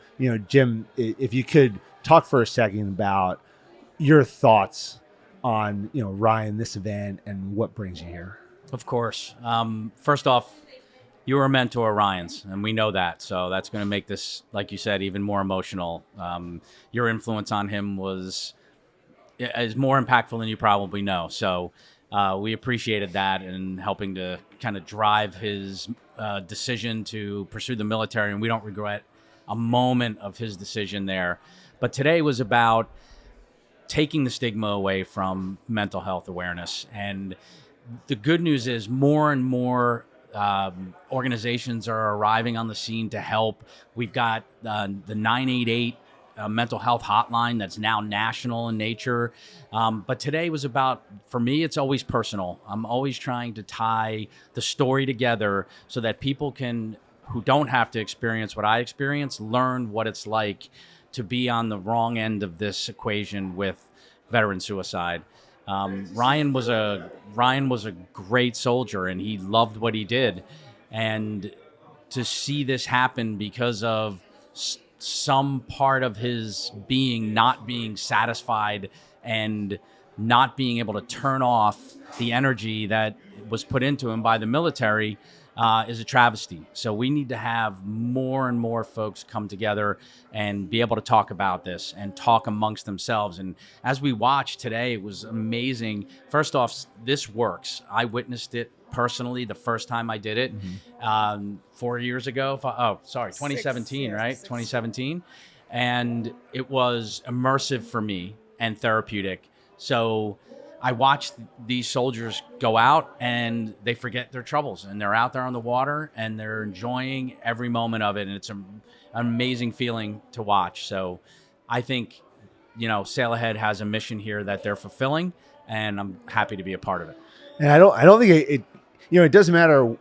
Jim, if you could talk for a second about your thoughts on Ryan, this event, and what brings you here. Of course. First off, you were a mentor of Ryan's, and we know that. So that's going to make this, like you said, even more emotional. Your influence on him is more impactful than you probably know. So we appreciated that and helping to kind of drive his decision to pursue the military, and we don't regret a moment of his decision there. But today was about taking the stigma away from mental health awareness. And the good news is more and more organizations are arriving on the scene to help. We've got the 988 mental health hotline that's now national in nature. But today was about, for me, it's always personal. I'm always trying to tie the story together so that people who don't have to experience what I experienced learn what it's like to be on the wrong end of this equation with veteran suicide. Ryan was a great soldier, and he loved what he did, and to see this happen because of some part of his being not being satisfied and not being able to turn off the energy that was put into him by the military is a travesty. So we need to have more and more folks come together and be able to talk about this and talk amongst themselves. And as we watched today, it was amazing. First off, this works. I witnessed it personally the first time I did it 4 years ago. 2017, right? 2017. And it was immersive for me and therapeutic. So I watched these soldiers go out and they forget their troubles, and they're out there on the water and they're enjoying every moment of it. And it's an amazing feeling to watch. So I think, SailAhead has a mission here that they're fulfilling, and I'm happy to be a part of it. And I don't think it doesn't matter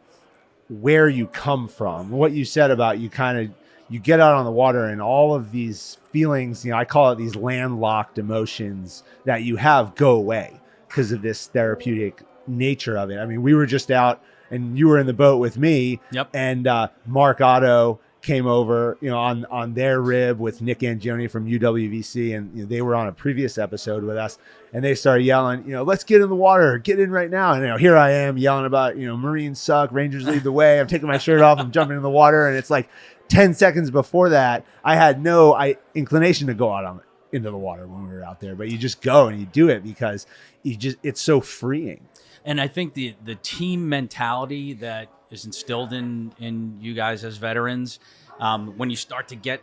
where you come from. What you said about you get out on the water and all of these feelings, I call it these landlocked emotions that you have go away because of this therapeutic nature of it. I mean, we were just out and you were in the boat with me. Yep. And Mark Otto came over, on their rib with Nick Angioni from UWVC, and they were on a previous episode with us, and they started yelling, let's get in the water, get in right now. And here I am yelling about, Marines suck, Rangers lead the way. I'm taking my shirt off, I'm jumping in the water, and it's like 10 seconds before that, I had no inclination to go out into the water when we were out there, but you just go and you do it because it's so freeing. And I think the team mentality that is instilled in you guys as veterans, when you start to get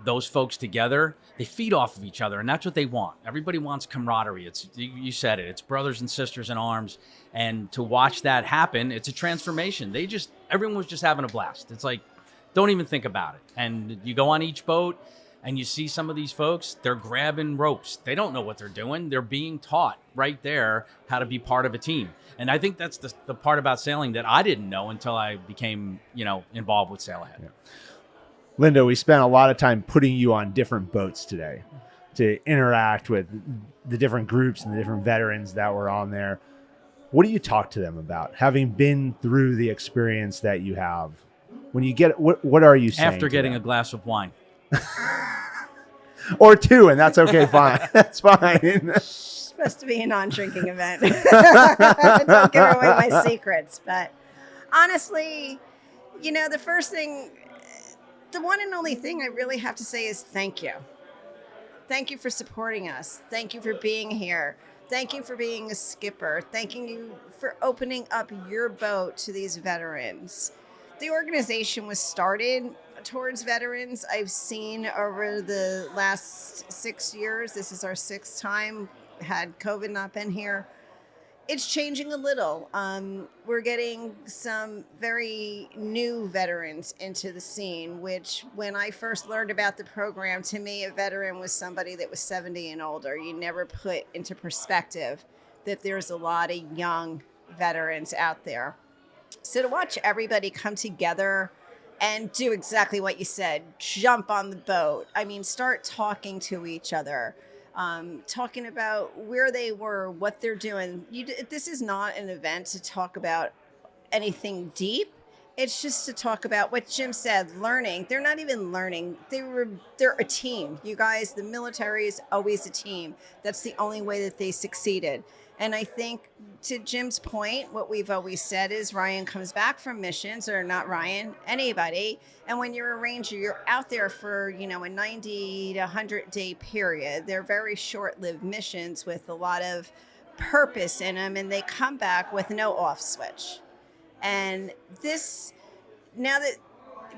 those folks together, they feed off of each other, and that's what they want. Everybody wants camaraderie. You said it. It's brothers and sisters in arms, and to watch that happen, it's a transformation. Everyone was just having a blast. It's like, don't even think about it. And you go on each boat and you see some of these folks, they're grabbing ropes. They don't know what they're doing. They're being taught right there how to be part of a team. And I think that's the part about sailing that I didn't know until I became, involved with SailAhead. Yeah. Linda, we spent a lot of time putting you on different boats today to interact with the different groups and the different veterans that were on there. What do you talk to them about, having been through the experience that you have? When you get, what are you saying? After getting a glass of wine. Or two, and that's okay, fine. That's fine. It's supposed to be a non-drinking event. Don't give away my secrets. But honestly, the first thing, the one and only thing I really have to say is thank you. Thank you for supporting us. Thank you for being here. Thank you for being a skipper. Thanking you for opening up your boat to these veterans. The organization was started towards veterans. I've seen over the last 6 years, this is our 6th time, had COVID not been here, it's changing a little. We're getting some very new veterans into the scene, which when I first learned about the program, to me, a veteran was somebody that was 70 and older. You never put into perspective that there's a lot of young veterans out there. So to watch everybody come together and do exactly what you said, jump on the boat. I mean, start talking to each other, talking about where they were, what they're doing. This is not an event to talk about anything deep. It's just to talk about what Jim said, learning. They're not even learning. They're a team. You guys, the military is always a team. That's the only way that they succeeded. And I think to Jim's point, what we've always said is Ryan comes back from missions, or not Ryan, anybody. And when you're a ranger, you're out there for, a 90 to 100 day period. They're very short-lived missions with a lot of purpose in them, and they come back with no off switch. And this, now that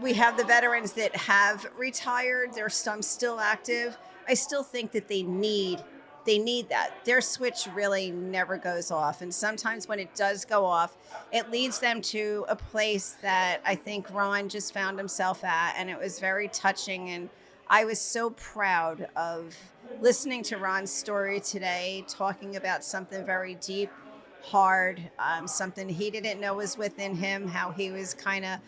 we have the veterans that have retired, there's some still active, I still think that they need that. Their switch really never goes off. And sometimes when it does go off, it leads them to a place that I think Ron just found himself at. And it was very touching. And I was so proud of listening to Ron's story today, talking about something very deep, hard, something he didn't know was within him, how he was kind of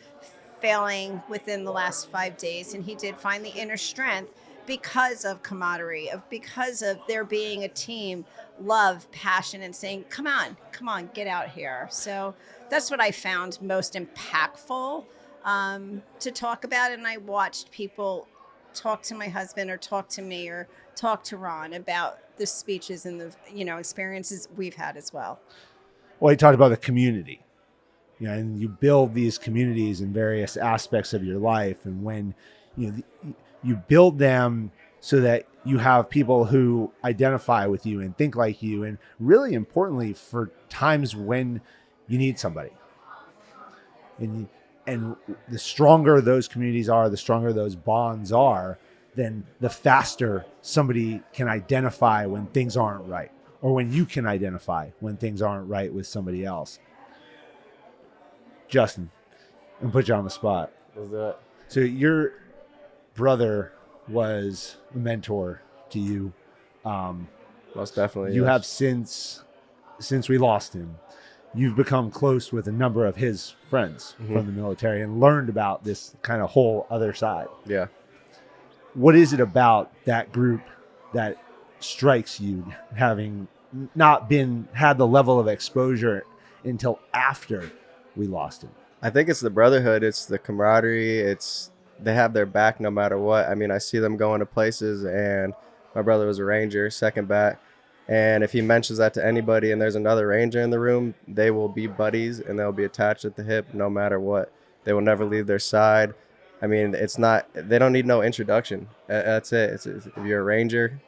failing within the last 5 days, and he did find the inner strength because of camaraderie, because of there being a team, love, passion, and saying, come on, get out here. So that's what I found most impactful to talk about. And I watched people talk to my husband or talk to me or talk to Ron about the speeches and the experiences we've had as well. Well, he talked about the community, and you build these communities in various aspects of your life. And when you build them so that you have people who identify with you and think like you, and really importantly, for times when you need somebody. And the stronger those communities are, the stronger those bonds are, then the faster somebody can identify when things aren't right, or when you can identify when things aren't right with somebody else. Justin, I'm gonna put you on the spot. Let's do it. So your brother was a mentor to you. Most definitely. You yes. have since we lost him, you've become close with a number of his friends from the military and learned about this kind of whole other side. Yeah. What is it about that group that strikes you, having not had the level of exposure until after we lost him? I think it's the brotherhood. It's the camaraderie. They have their back no matter what. I mean, I see them going to places, and my brother was a Ranger, second bat. And if he mentions that to anybody and there's another Ranger in the room, they will be buddies and they'll be attached at the hip no matter what. They will never leave their side. I mean, they don't need no introduction. That's it. If you're a Ranger,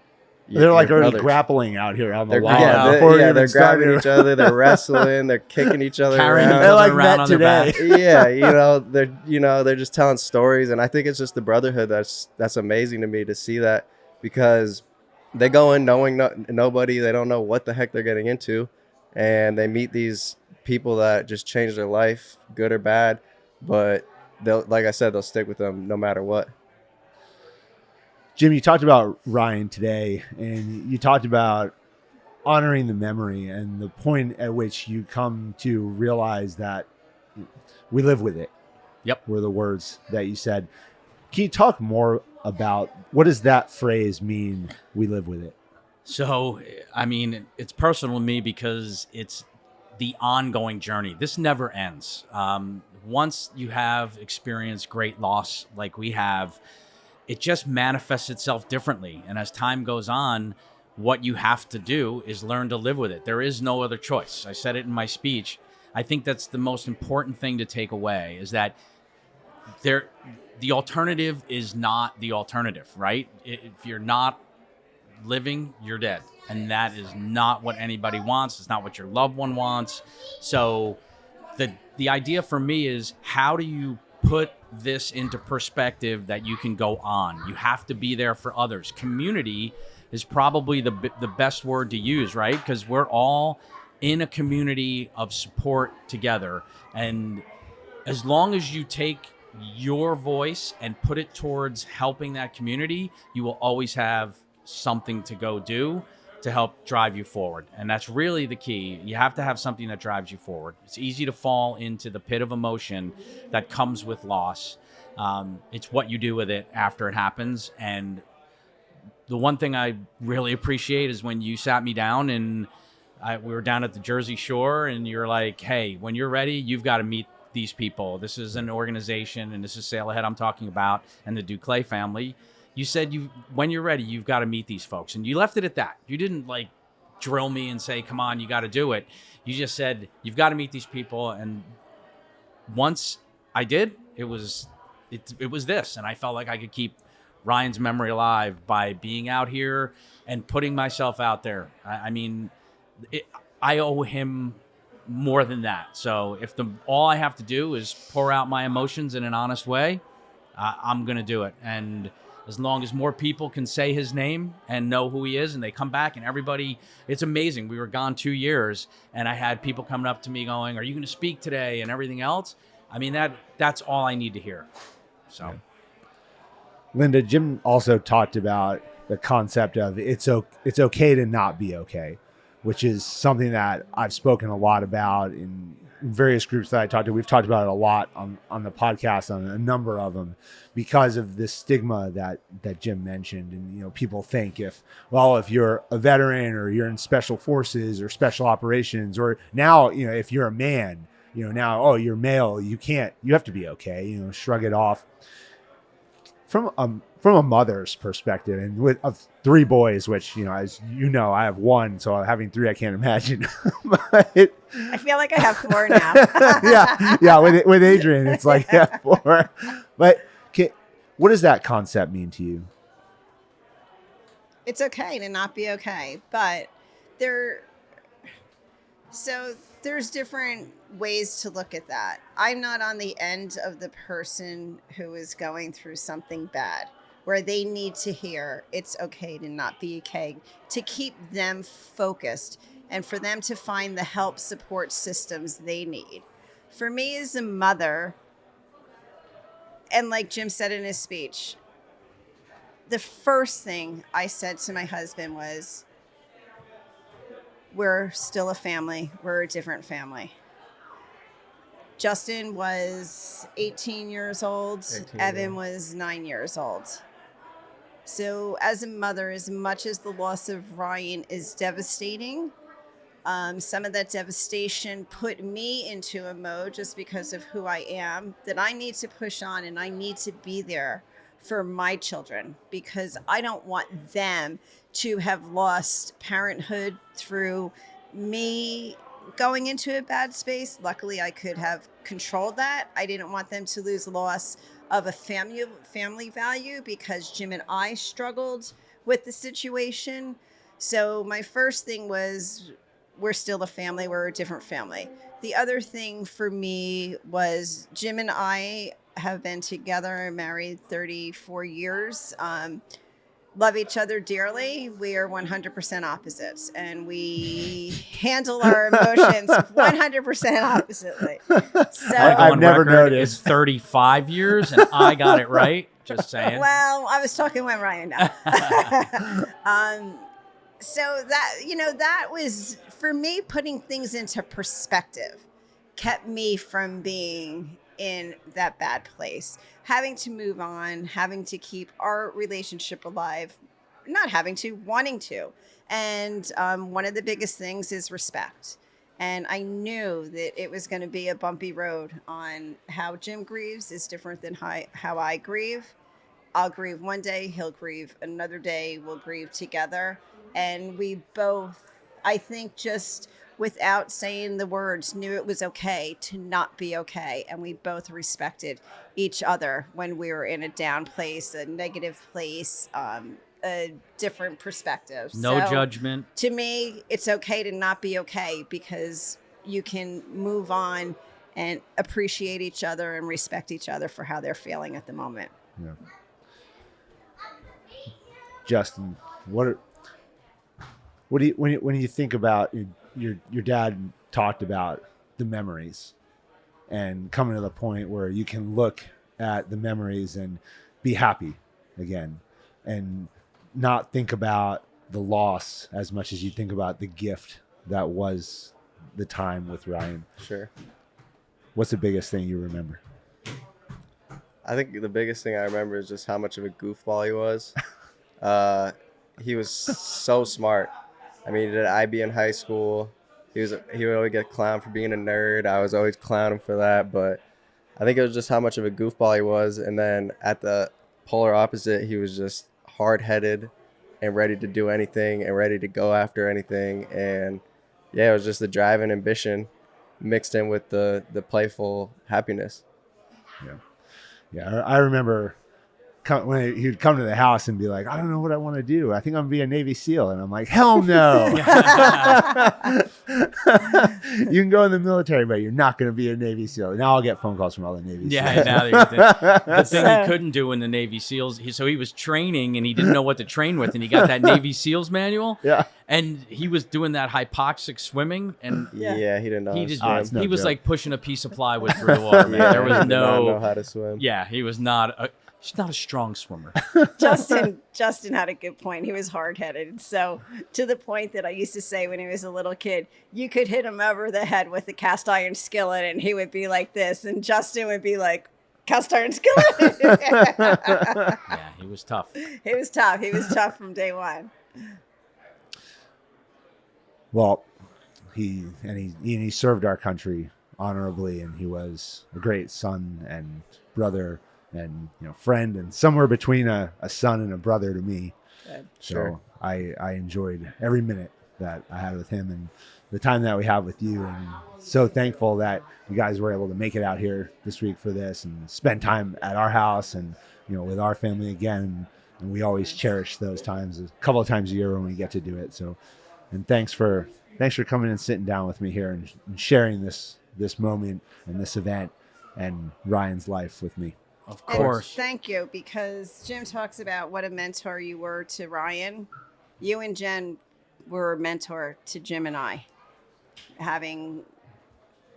they're like already brothers. grappling out here on the lawn. They're grabbing each other, they're wrestling, they're kicking each other Carrying around. each other like around that on their today. back. Yeah, they're just telling stories, and I think it's just the brotherhood that's amazing to me to see that, because they go in knowing nobody, they don't know what the heck they're getting into, and they meet these people that just change their life, good or bad, but like I said, they'll stick with them no matter what. Jim, you talked about Ryan today, and you talked about honoring the memory and the point at which you come to realize that we live with it. Yep. Were the words that you said. Can you talk more about what does that phrase mean, we live with it? So, I mean, it's personal to me because it's the ongoing journey. This never ends. Once you have experienced great loss like we have, it just manifests itself differently. And as time goes on, what you have to do is learn to live with it. There is no other choice. I said it in my speech. I think that's the most important thing to take away, is that the alternative is not the alternative, right? If you're not living, you're dead. And that is not what anybody wants. It's not what your loved one wants. So the idea for me is, how do you put this into perspective that you can go on? You have to be there for others. Community is probably the best word to use, right? Because we're all in a community of support together. And as long as you take your voice and put it towards helping that community, you will always have something to go do to help drive you forward. And that's really the key. You have to have something that drives you forward. It's easy to fall into the pit of emotion that comes with loss. It's what you do with it after it happens. And the one thing I really appreciate is when you sat me down and we were down at the Jersey Shore, and you're like, hey, when you're ready, you've got to meet these people. This is an organization, and this is SailAhead I'm talking about, and the Duclay family. You said when you're ready, you've got to meet these folks. And you left it at that. You didn't like drill me and say, come on, you got to do it. You just said, you've got to meet these people. And once I did, it was this. And I felt like I could keep Ryan's memory alive by being out here and putting myself out there. I mean, I owe him more than that. So if all I have to do is pour out my emotions in an honest way, I'm going to do it. And as long as more people can say his name and know who he is, and they come back, and everybody, it's amazing. We were gone 2 years, and I had people coming up to me going, are you going to speak today, and everything else. I mean, that's all I need to hear. So, yeah. Linda, Jim also talked about the concept of it's okay to not be okay, which is something that I've spoken a lot about in various groups that I talked to, we've talked about it a lot on the podcast, on a number of them, because of this stigma that Jim mentioned. And, people think if you're a veteran or you're in special forces or special operations, or now, if you're a man, now, you're male, you have to be okay, shrug it off. From a mother's perspective, and with of 3 boys, which as I have 1, so having 3 I can't imagine. But I feel like I have 4 now. yeah. With Adrian, it's like 4. But what does that concept mean to you? It's okay to not be okay, but there's different ways to look at that. I'm not on the end of the person who is going through something bad, where they need to hear it's okay to not be okay, to keep them focused and for them to find the help support systems they need. For me as a mother, and like Jim said in his speech, the first thing I said to my husband was, we're still a family. We're a different family. Justin was 18 years old. Evan was 9 years old. So as a mother, as much as the loss of Ryan is devastating, some of that devastation put me into a mode, just because of who I am, that I need to push on and I need to be there for my children, because I don't want them to have lost parenthood through me going into a bad space. Luckily, I could have controlled that. I didn't want them to lose loss of a family value, because Jim and I struggled with the situation. So my first thing was, we're still a family. We're a different family. The other thing for me was, Jim and I have been together and married 34 years. Love each other dearly. We are 100% opposites, and we handle our emotions 100% oppositely. So I've never noticed. It's 35 years, and I got it right. Just saying. Well, I was talking with Ryan now. So that was, for me, putting things into perspective kept me from being in that bad place, having to move on, having to keep our relationship alive, wanting to. And one of the biggest things is respect. And I knew that it was going to be a bumpy road on how Jim grieves is different than how I grieve. I'll grieve one day, he'll grieve another day, we'll grieve together. And we both, I think, just without saying the words, knew it was okay to not be okay. And we both respected each other when we were in a down place, a negative place, a different perspective. No judgment. To me, it's okay to not be okay, because you can move on and appreciate each other and respect each other for how they're feeling at the moment. Yeah. Justin, when you think about your dad talked about the memories and coming to the point where you can look at the memories and be happy again and not think about the loss as much as you think about the gift that was the time with Ryan. Sure. What's the biggest thing you remember? I think the biggest thing I remember is just how much of a goofball he was. He was so smart. I mean, he did IB in high school. He would always get clowned for being a nerd. I was always clowning for that, but I think it was just how much of a goofball he was. And then at the polar opposite, he was just hard-headed and ready to do anything and ready to go after anything. And yeah, it was just the drive and ambition mixed in with the playful happiness. Yeah. I remember when he'd come to the house and be like, I don't know what I want to do. I think I'm going to be a Navy SEAL. And I'm like, hell no. You can go in the military, but you're not going to be a Navy SEAL. Now I'll get phone calls from all the Navy SEAls. Yeah, now the thing he couldn't do in the Navy SEALs, he was training and he didn't know what to train with, and he got that Navy SEALs manual. Yeah. And he was doing that hypoxic swimming, and yeah, he didn't know. He was like pushing a piece of plywood through the water. Man. There was did not know how to swim. Yeah, he was not. She's not a strong swimmer. Justin had a good point. He was hard-headed. So to the point that I used to say when he was a little kid, you could hit him over the head with a cast iron skillet and he would be like this. And Justin would be like, cast iron skillet. Yeah, he was tough. He was tough. He was tough from day one. Well, he served our country honorably, and he was a great son and brother and friend, and somewhere between a son and a brother to me. Good. So Sure. I enjoyed every minute that I had with him and the time that we have with you, and so thankful that you guys were able to make it out here this week for this and spend time at our house and with our family again. And we always cherish those times, a couple of times a year when we get to do it. So, and thanks for coming and sitting down with me here and sharing this moment and this event and Ryan's life with me. Of course. And thank you, because Jim talks about what a mentor you were to Ryan. You and Jen were a mentor to Jim and I,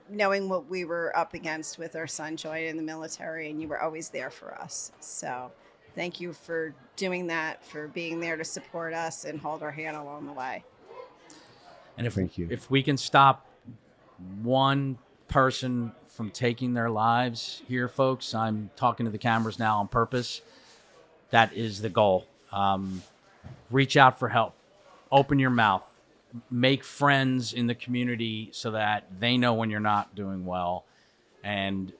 knowing what we were up against with our son joining the military, and you were always there for us. So thank you for doing that, for being there to support us and hold our hand along the way. And Thank you. if we can stop one person from taking their lives here, folks, I'm talking to the cameras now on purpose. That is the goal. Reach out for help. Open your mouth. Make friends in the community so that they know when you're not doing well, and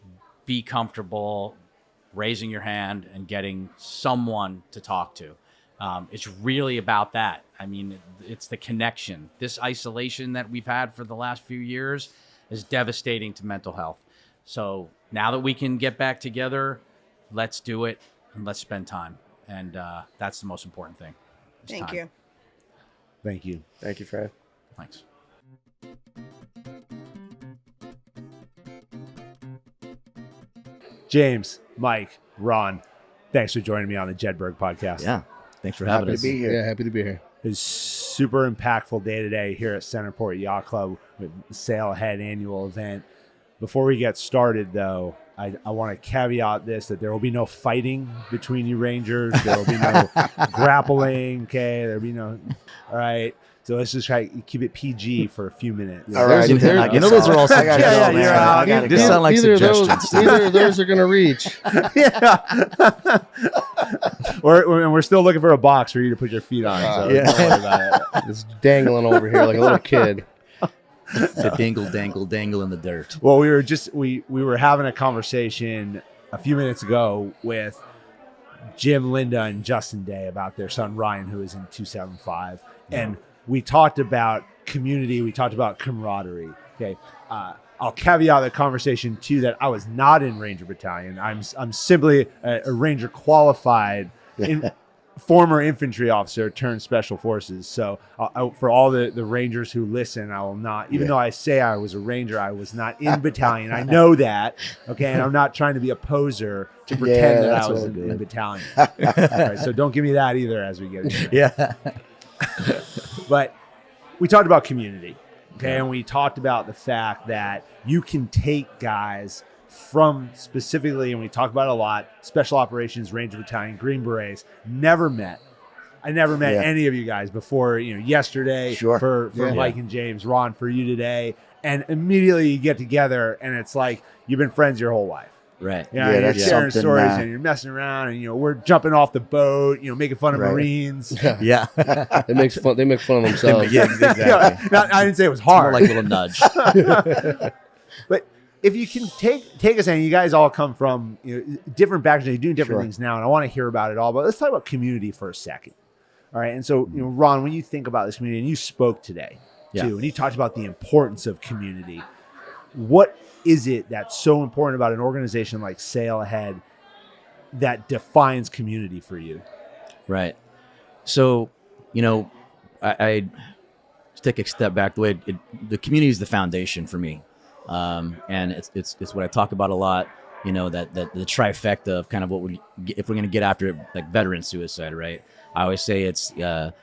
be comfortable raising your hand and getting someone to talk to. It's really about that. I mean, it's the connection. This isolation that we've had for the last few years is devastating to mental health. So now that we can get back together, let's do it and let's spend time. And that's the most important thing. It's Thank time. you. Thank you. Thank you, Fran. Thanks. James, Mike, Ron, thanks for joining me on the Jedburgh podcast. Yeah. Thanks for having us. here. Yeah, happy to be here. It's super impactful day today here at Centerport Yacht Club with the SailAhead annual event. Before we get started, though, I want to caveat this, that there will be no fighting between you Rangers. There will be no grappling, okay? There will be no... All right. So let's just try to keep it PG for a few minutes. All right. I know those are all suggestions. Yeah, you're out. I gotta Neither- go. Sound like neither of suggestions. neither of those are going to reach. Yeah. And we're still looking for a box for you to put your feet on. So Yeah. don't worry about it. It's dangling over here like a little kid. So dangle, dangle, dangle in the dirt. Well, we were having a conversation a few minutes ago with Jim, Linda, and Justin Day about their son Ryan, who is in 275, and we talked about community. We talked about camaraderie. Okay, I'll caveat the conversation too that I was not in Ranger Battalion. I'm simply a Ranger qualified. Former infantry officer turned special forces. So for all the Rangers who listen, I will not, even though I say I was a Ranger, I was not in battalion. I know that. Okay. And I'm not trying to be a poser to pretend that I was in battalion. All right, so don't give me that either as we get into it. Yeah. But we talked about community. Okay. And we talked about the fact that you can take guys from specifically, and we talk about it a lot, Special Operations, Ranger Battalion, Green Berets. I never met any of you guys before, yesterday. Sure. For Mike and James, Ron, for you today. And immediately you get together and it's like you've been friends your whole life. Right. You're that's sharing something, stories and you're messing around and, we're jumping off the boat, making fun of Right. Marines. Yeah. They make fun of themselves. Yeah, exactly. I didn't say it was More hard. like a little nudge. But if you can take us in, you guys all come from different backgrounds, you're doing different Sure. things now, and I want to hear about it all. But let's talk about community for a second. All right. And so, Ron, when you think about this community, and you spoke today too, and you talked about the importance of community, what is it that's so important about an organization like SailAhead that defines community for you? Right. So, I just take a step back. The community is the foundation for me, and it's what I talk about a lot. That the trifecta of kind of what if we're going to get after it, like veteran suicide, right? I always say it's the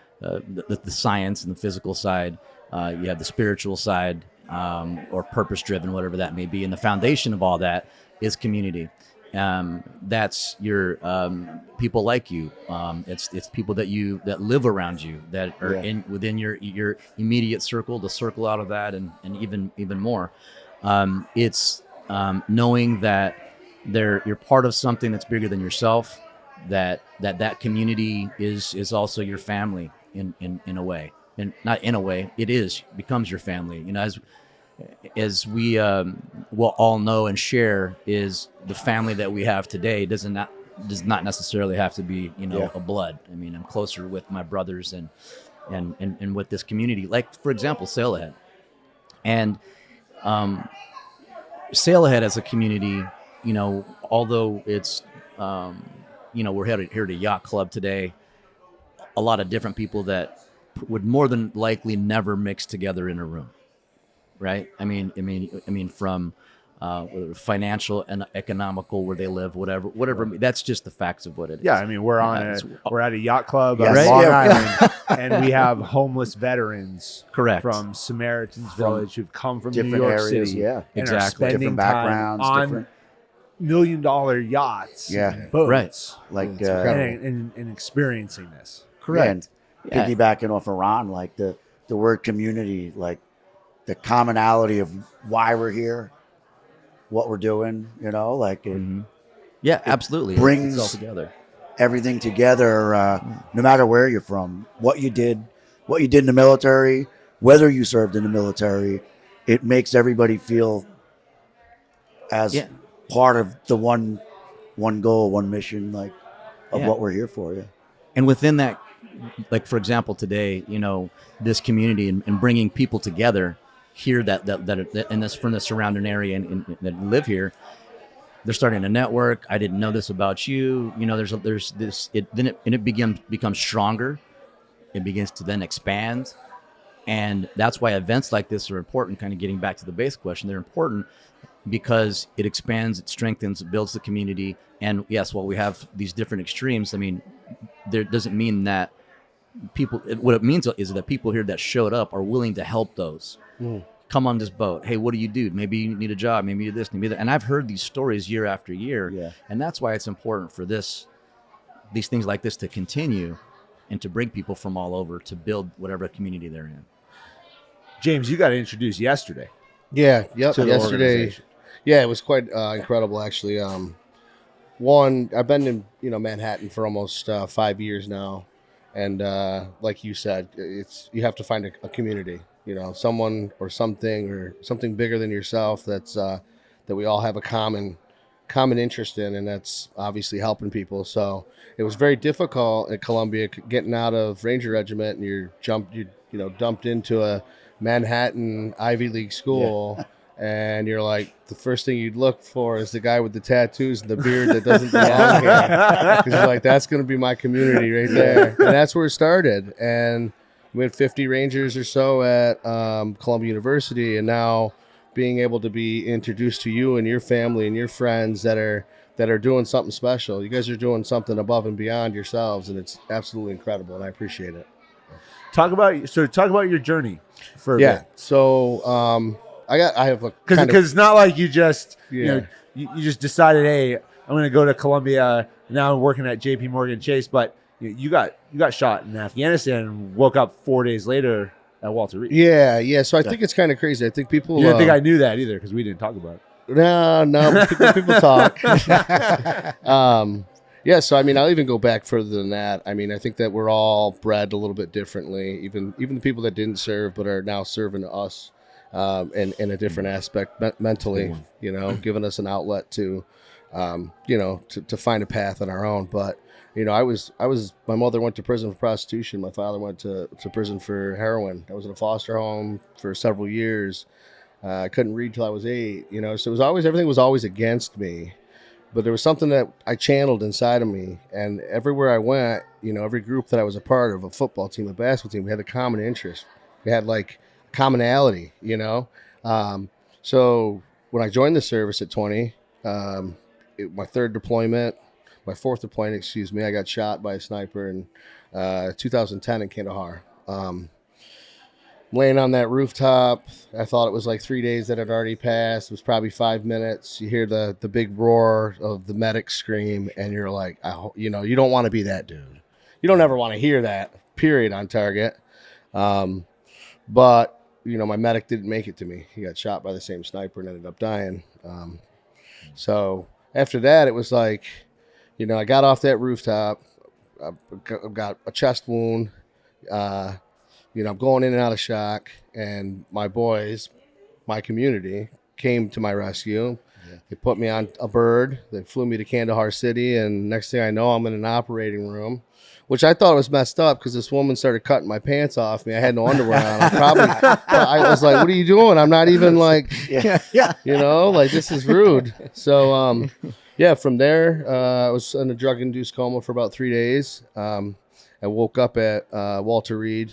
science and the physical side. You have the spiritual side, or purpose driven, whatever that may be, and the foundation of all that is community. that's your people like you. It's people that live around you, that are within your immediate circle, the circle out of that, and even more. It's knowing that you're part of something that's bigger than yourself. That community is also your family in a way, and not in a way, becomes your family. You know, as we will all know and share, is the family that we have today does not necessarily have to be a blood. I mean, I'm closer with my brothers and with this community. Like, for example, SailAhead, and SailAhead as a community. Although it's we're here at a yacht club today, a lot of different people that would more than likely never mix together in a room. Right. I mean, from financial and economical, where they live, whatever. That's just the facts of what it is. Yeah. I mean, we're at a yacht club Yes. on Long Right. Island, and we have homeless veterans, correct, from Samaritan's Village who've come from different New York areas, City, yeah, and exactly, are spending different time backgrounds, on different $1 million yachts, Yeah. boats, Right. like and experiencing this. correct. And piggybacking off of Ron, like the word community, like the commonality of why we're here, what we're doing, like it Yeah, absolutely. brings it's all together. everything together, no matter where you're from, what you did in the military, whether you served in the military. It makes everybody feel as part of the one goal, one mission, like of what we're here for. Yeah. And within that, like, for example, today, this community and bringing people together here that and this from the surrounding area and that live here, they're starting to network. I didn't know this about you. There's this. It becomes stronger. It begins to then expand, and that's why events like this are important. Kind of getting back to the base question, they're important because it expands, it strengthens, it builds the community. And yes, while we have these different extremes, I mean, there doesn't mean that people. What it means is that people here that showed up are willing to help those. Come on this boat. Hey, what do you do? Maybe you need a job. Maybe you do this. Maybe that. And I've heard these stories year after year. Yeah. And that's why it's important for these things like this to continue and to bring people from all over to build whatever community they're in. James, you got introduced yesterday. Yeah. Yep. To the Yesterday. organization. Yeah, it was quite incredible, actually. One, I've been in Manhattan for almost 5 years now, and like you said, you have to find a community. Someone or something bigger than yourself that we all have a common interest in, and that's obviously helping people. So it was very difficult at Columbia getting out of Ranger Regiment, and you're dumped into a Manhattan Ivy League school. Yeah. And you're like, the first thing you'd look for is the guy with the tattoos and the beard that doesn't belong here. Because you're like, that's going to be my community right there. And that's where it started. And we had 50 Rangers or so at Columbia University. And now being able to be introduced to you and your family and your friends that are doing something special. You guys are doing something above and beyond yourselves. And it's absolutely incredible. And I appreciate it. Talk about your journey for a bit. So, I have a because it's not like you just you just decided, hey, I'm going to go to Columbia. Now I'm working at J.P. Morgan Chase, but you got shot in Afghanistan and woke up 4 days later at Walter Reed. Yeah. So I think it's kind of crazy. I think people. You didn't think I knew that either because we didn't talk about it. No, people talk. Yeah, so I mean, I'll even go back further than that. I mean, I think that we're all bred a little bit differently. Even the people that didn't serve but are now serving us. In a different aspect mentally, giving us an outlet to find a path on our own. But, my mother went to prison for prostitution. My father went to prison for heroin. I was in a foster home for several years. I couldn't read till I was 8, so it was everything was always against me. But there was something that I channeled inside of me. And everywhere I went, every group that I was a part of, a football team, a basketball team, we had a common interest. We had commonality, so when I joined the service at 20, my fourth deployment, I got shot by a sniper in 2010 in Kandahar. laying on that rooftop. I thought it was like 3 days that had already passed. It was probably 5 minutes. You hear the big roar of the medic scream, and you're like, you don't want to be that dude. You don't ever want to hear that, period, on target. But, my medic didn't make it to me. He got shot by the same sniper and ended up dying. So after that, it was like, I got off that rooftop. I've got a chest wound. I'm going in and out of shock, and my boys, my community, came to my rescue. Yeah. They put me on a bird. They flew me to Kandahar City, and next thing I know, I'm in an operating room, which I thought was messed up because this woman started cutting my pants off me. I had no underwear on. I was like, what are you doing? I'm not even like, like this is rude. So, from there, I was in a drug-induced coma for about 3 days. I woke up at Walter Reed,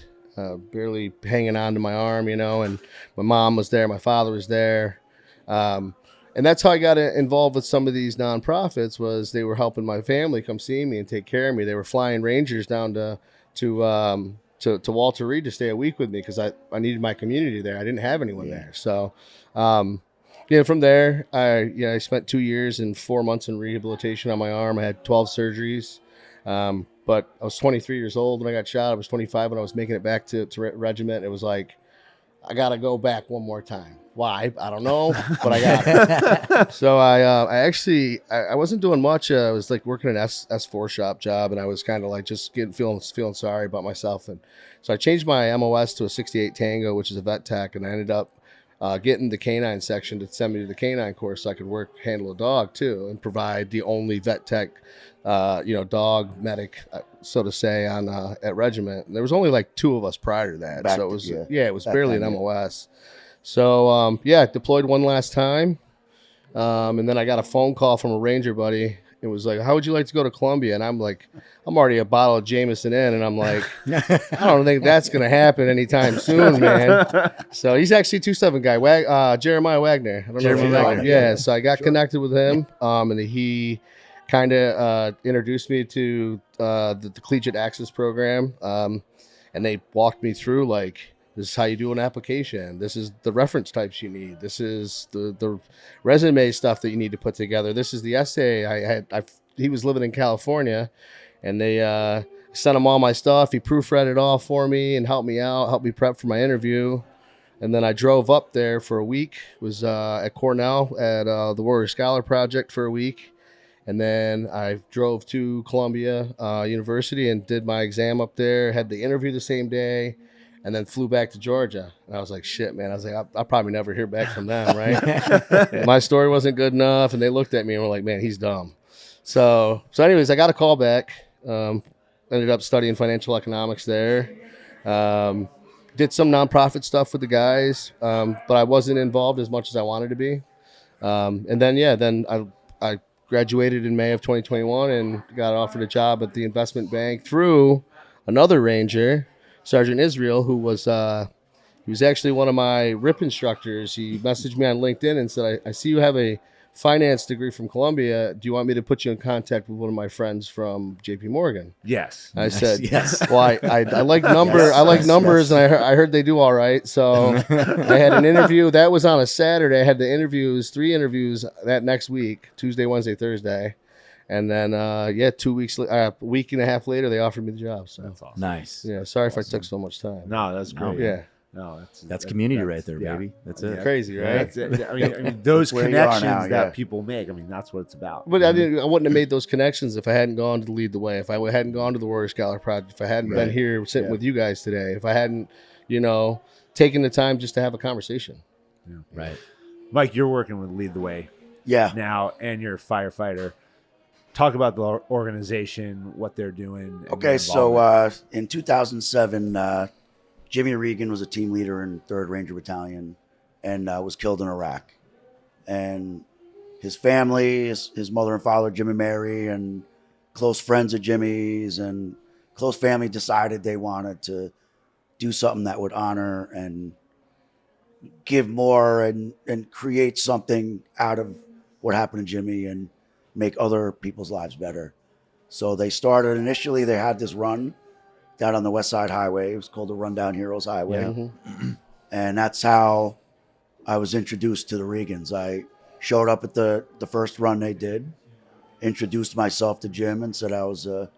barely hanging on to my arm, and my mom was there, my father was there. And that's how I got involved with some of these nonprofits. Was they were helping my family come see me and take care of me. They were flying Rangers down to Walter Reed to stay a week with me because I needed my community there. I didn't have anyone there. So, from there, I spent 2 years and 4 months in rehabilitation on my arm. I had 12 surgeries. But I was 23 years old when I got shot. I was 25 when I was making it back to regiment. It was like, I got to go back one more time. Why? I don't know, but I got it. So I wasn't doing much. I was like working an S4 shop job, and I was kind of like just feeling sorry about myself. And so I changed my MOS to a 68 Tango, which is a vet tech, and I ended up getting the canine section to send me to the canine course so I could handle a dog too, and provide the only vet tech, dog medic, so to say, on at regiment. And there was only like 2 of us prior to that, so it was it was barely an MOS. So deployed one last time, and then I got a phone call from a Ranger buddy. It was like, how would you like to go to Columbia? And I'm like, I'm already a bottle of Jameson in, and I'm like, I don't think that's going to happen anytime soon, man. So he's actually a 2-7 guy, Jeremiah Wagner. I don't know if you know him. Yeah, so I got connected with him, and he kind of introduced me to the Collegiate Access Program, and they walked me through, like, this is how you do an application. This is the reference types you need. This is the resume stuff that you need to put together. This is the essay. He was living in California, and they sent him all my stuff. He proofread it all for me and helped me out, helped me prep for my interview. And then I drove up there for a week. Was at Cornell at the Warrior Scholar Project for a week. And then I drove to Columbia University and did my exam up there, had the interview the same day, and then flew back to Georgia. And I was like, shit, man. I was like, I'll probably never hear back from them, right? My story wasn't good enough, and they looked at me and were like, man, he's dumb. So anyways, I got a call back. Ended up studying financial economics there. Did some nonprofit stuff with the guys, but I wasn't involved as much as I wanted to be. And then I graduated in May of 2021 and got offered a job at the investment bank through another Ranger, Sergeant Israel, who was he was actually one of my RIP instructors. He messaged me on LinkedIn and said, I see you have a finance degree from Columbia. Do you want me to put you in contact with one of my friends from JP Morgan? Yes. I said, yes. Well, I like numbers, and I heard they do all right. So I had an interview. That was on a Saturday. I had the 3 interviews that next week, Tuesday, Wednesday, Thursday. And then, 2 weeks, a week and a half later, they offered me the job. So that's awesome. Nice. Yeah. Sorry if I took so much time. No, that's great. Yeah. No, that's community right there, baby. That's it. Crazy, right? That's it. I mean, those connections that people make. I mean, that's what it's about. But I wouldn't have made those connections if I hadn't gone to Lead the Way. If I hadn't gone to the Warrior Scholar Project. If I hadn't been here sitting with you guys today. If I hadn't, taken the time just to have a conversation. Yeah. Right. Mike, you're working with Lead the Way. Yeah. Now, and you're a firefighter. Talk about the organization, what they're doing. Okay, so in 2007, Jimmy Regan was a team leader in 3rd Ranger Battalion and was killed in Iraq. And his family, his mother and father, Jim and Mary, and close friends of Jimmy's and close family decided they wanted to do something that would honor and give more and create something out of what happened to Jimmy and make other people's lives better. So they started, initially they had this run down on the West Side Highway. It was called the Rundown Heroes Highway. Yeah. And that's how I was introduced to the Regans. I showed up at the first run they did, introduced myself to Jim and said I was a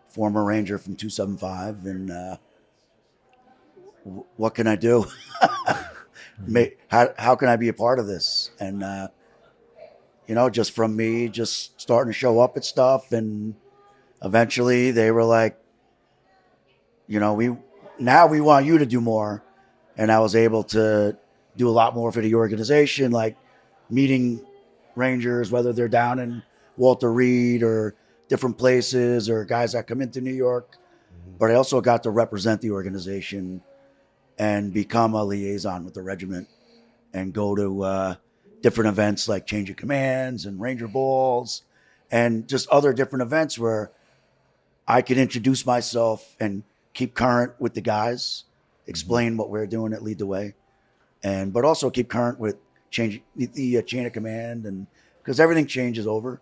former Ranger from 275 and what can I do? How can I be a part of this? And, just from me just starting to show up at stuff, and eventually they were like, we want you to do more. And I was able to do a lot more for the organization, like meeting Rangers, whether they're down in Walter Reed or different places or guys that come into New York. But I also got to represent the organization and become a liaison with the regiment and go to different events like Change of Commands and Ranger Balls and just other different events where I could introduce myself and keep current with the guys, explain what we're doing at Lead the Way, but also keep current with the chain of command, and because everything changes over.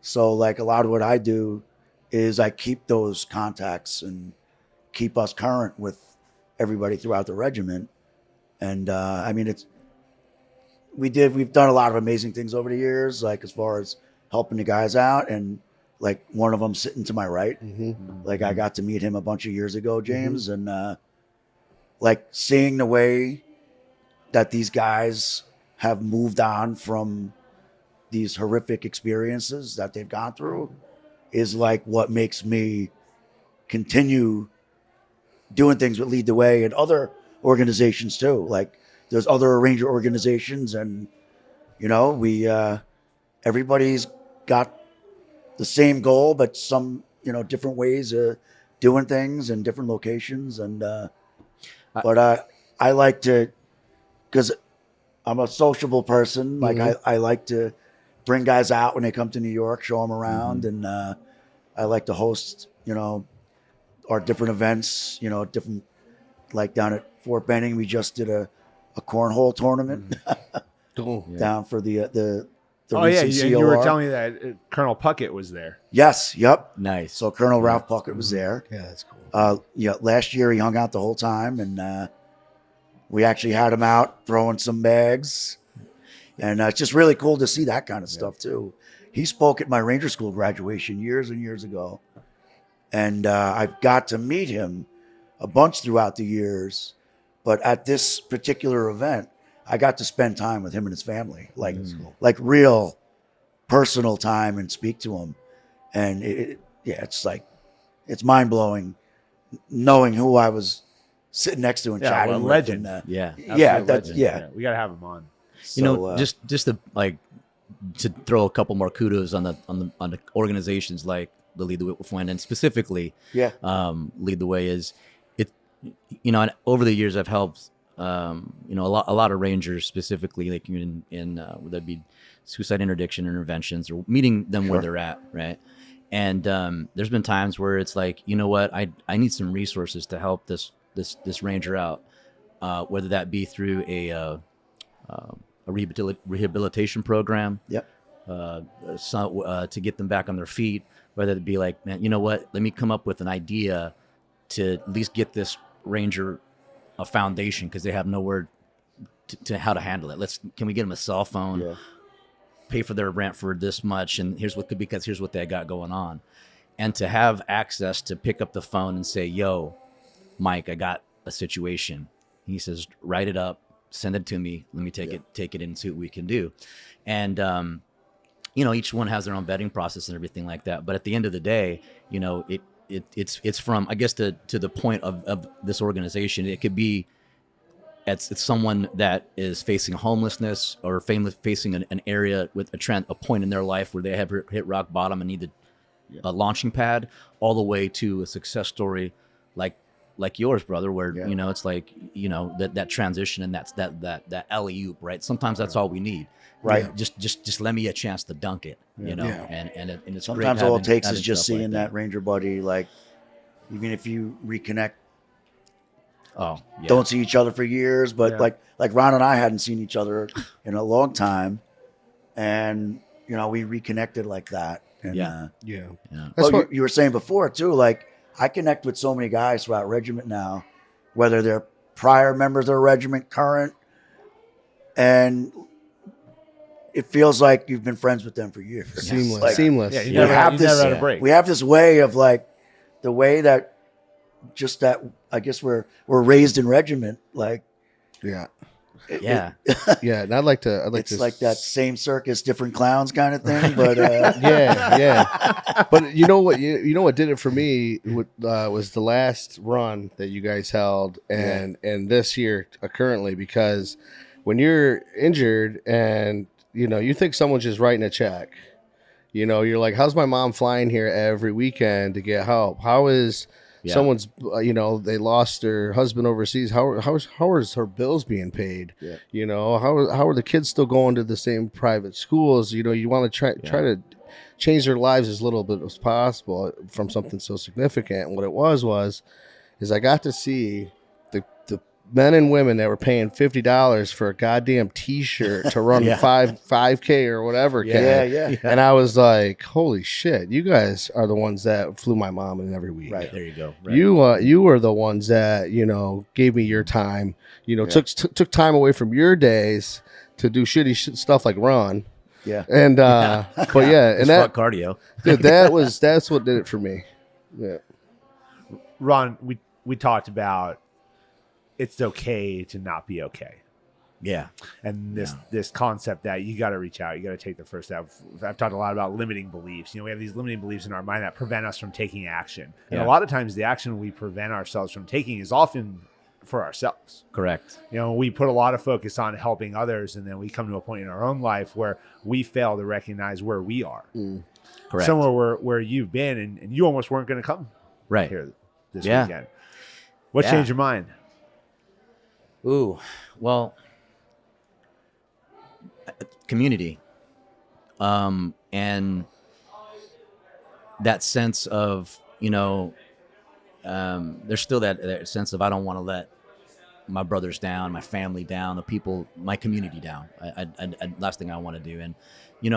So like a lot of what I do is I keep those contacts and keep us current with everybody throughout the regiment. And we've done a lot of amazing things over the years, like as far as helping the guys out, and like one of them sitting to my right, like I got to meet him a bunch of years ago, James, and like seeing the way that these guys have moved on from these horrific experiences that they've gone through is like what makes me continue doing things with Lead the Way and other organizations too. Like there's other Ranger organizations, and everybody's got the same goal, but some different ways of doing things in different locations. And but I like to, because I'm a sociable person. Like I like to bring guys out when they come to New York, show them around, and I like to host our different events. Different, like down at Fort Benning, we just did a cornhole tournament down for the you were telling me that Colonel Puckett was there. Yes, yep. Nice. So Colonel Ralph Puckett was there. Yeah, that's cool. Last year he hung out the whole time, and we actually had him out throwing some bags, and it's just really cool to see that kind of stuff too. He spoke at my Ranger School graduation years and years ago, and I've got to meet him a bunch throughout the years, but at this particular event, I got to spend time with him and his family, like real personal time, and speak to him. And it's mind blowing knowing who I was sitting next to and chatting with. Legend. And, Legend. We got to have him on. So, just to throw a couple more kudos on the organizations like the Lead the Way, and specifically, Lead the Way is it. And over the years I've helped. A lot of Rangers specifically, like in would that be suicide interdiction interventions, or meeting them where they're at, right? And there's been times where it's like, I need some resources to help this Ranger out, whether that be through a rehabilitation program, to get them back on their feet, whether it be like, man, let me come up with an idea to at least get this Ranger a foundation, because they have nowhere to how to handle it. Can we get them a cell phone, pay for their rent for this much, and here's what they got going on, and to have access to pick up the phone and say, yo, Mike, I got a situation. He says, write it up, send it to me, let me take it in and see what we can do. And each one has their own vetting process and everything like that, but at the end of the day, it's from, I guess, to the point of this organization. It could be it's someone that is facing homelessness or facing an area with a point in their life where they have hit rock bottom and need a launching pad, all the way to a success story like yours, brother, where it's like that transition, and that's that alley-oop, right? Sometimes that's all we need. Right. Just let me a chance to dunk it, and it's sometimes all it takes is just seeing that Ranger buddy, like even if you reconnect, don't see each other for years, but like Ron and I hadn't seen each other in a long time, and we reconnected like that. And, That's what what you were saying before too. Like I connect with so many guys throughout regiment now, whether they're prior members of the regiment, current, and it feels like you've been friends with them for years. Seamless. Like, Seamless. Yeah, you We never, have you this- never had a break. We have this way of like the way that just that I guess we're raised in regiment. Like Yeah. Yeah. Yeah. And I'd like to it's like that same circus, different clowns kind of thing. But yeah. But you know what? You know what did it for me was the last run that you guys held, and this year currently, because when you're injured and you think someone's just writing a check, you're like, how's my mom flying here every weekend to get help? How is someone's they lost their husband overseas? How is her bills being paid? Yeah. How are the kids still going to the same private schools? You want to try to change their lives as little bit as possible from something so significant. And what it was I got to see the men and women that were paying $50 for a goddamn T-shirt to run 5K or whatever. yeah. And I was like, holy shit, you guys are the ones that flew my mom in every week. Right. There you go. Right. You were the ones that, gave me your time, took time away from your days to do shitty stuff like run. Yeah. And, but yeah, and that cardio. dude, that's what did it for me. Yeah. Ron, we talked about it's okay to not be okay. Yeah. And this concept that you got to reach out, you got to take the first step. I've talked a lot about limiting beliefs. We have these limiting beliefs in our mind that prevent us from taking action. And a lot of times the action we prevent ourselves from taking is often for ourselves. Correct. We put a lot of focus on helping others, and then we come to a point in our own life where we fail to recognize where we are. Correct. Somewhere where you've been, and you almost weren't going to come here this weekend. What changed your mind? Ooh, well, community, and that sense of there's still that sense of I don't want to let my brothers down, my family down, the people, my community down. I last thing I want to do, and it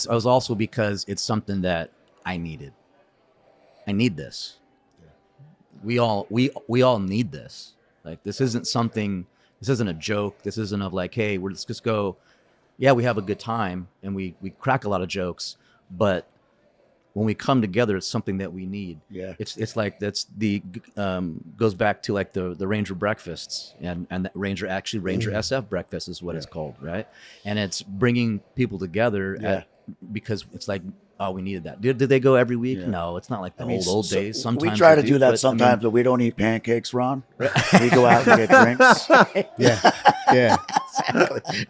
was also because it's something that I needed. I need this. We all need this. Like, this isn't a joke. This isn't of like, hey, let's just go. Yeah, we have a good time and we crack a lot of jokes, but when we come together, it's something that we need. Yeah. It's like that's goes back to like the Ranger breakfasts and that Ranger SF breakfast is what it's called, right? And it's bringing people together because it's like, oh, we needed that. Did they go every week? No, it's not like the old days. Sometimes we try to do that sometimes, but we don't eat pancakes, Ron. We go out and get drinks. Yeah.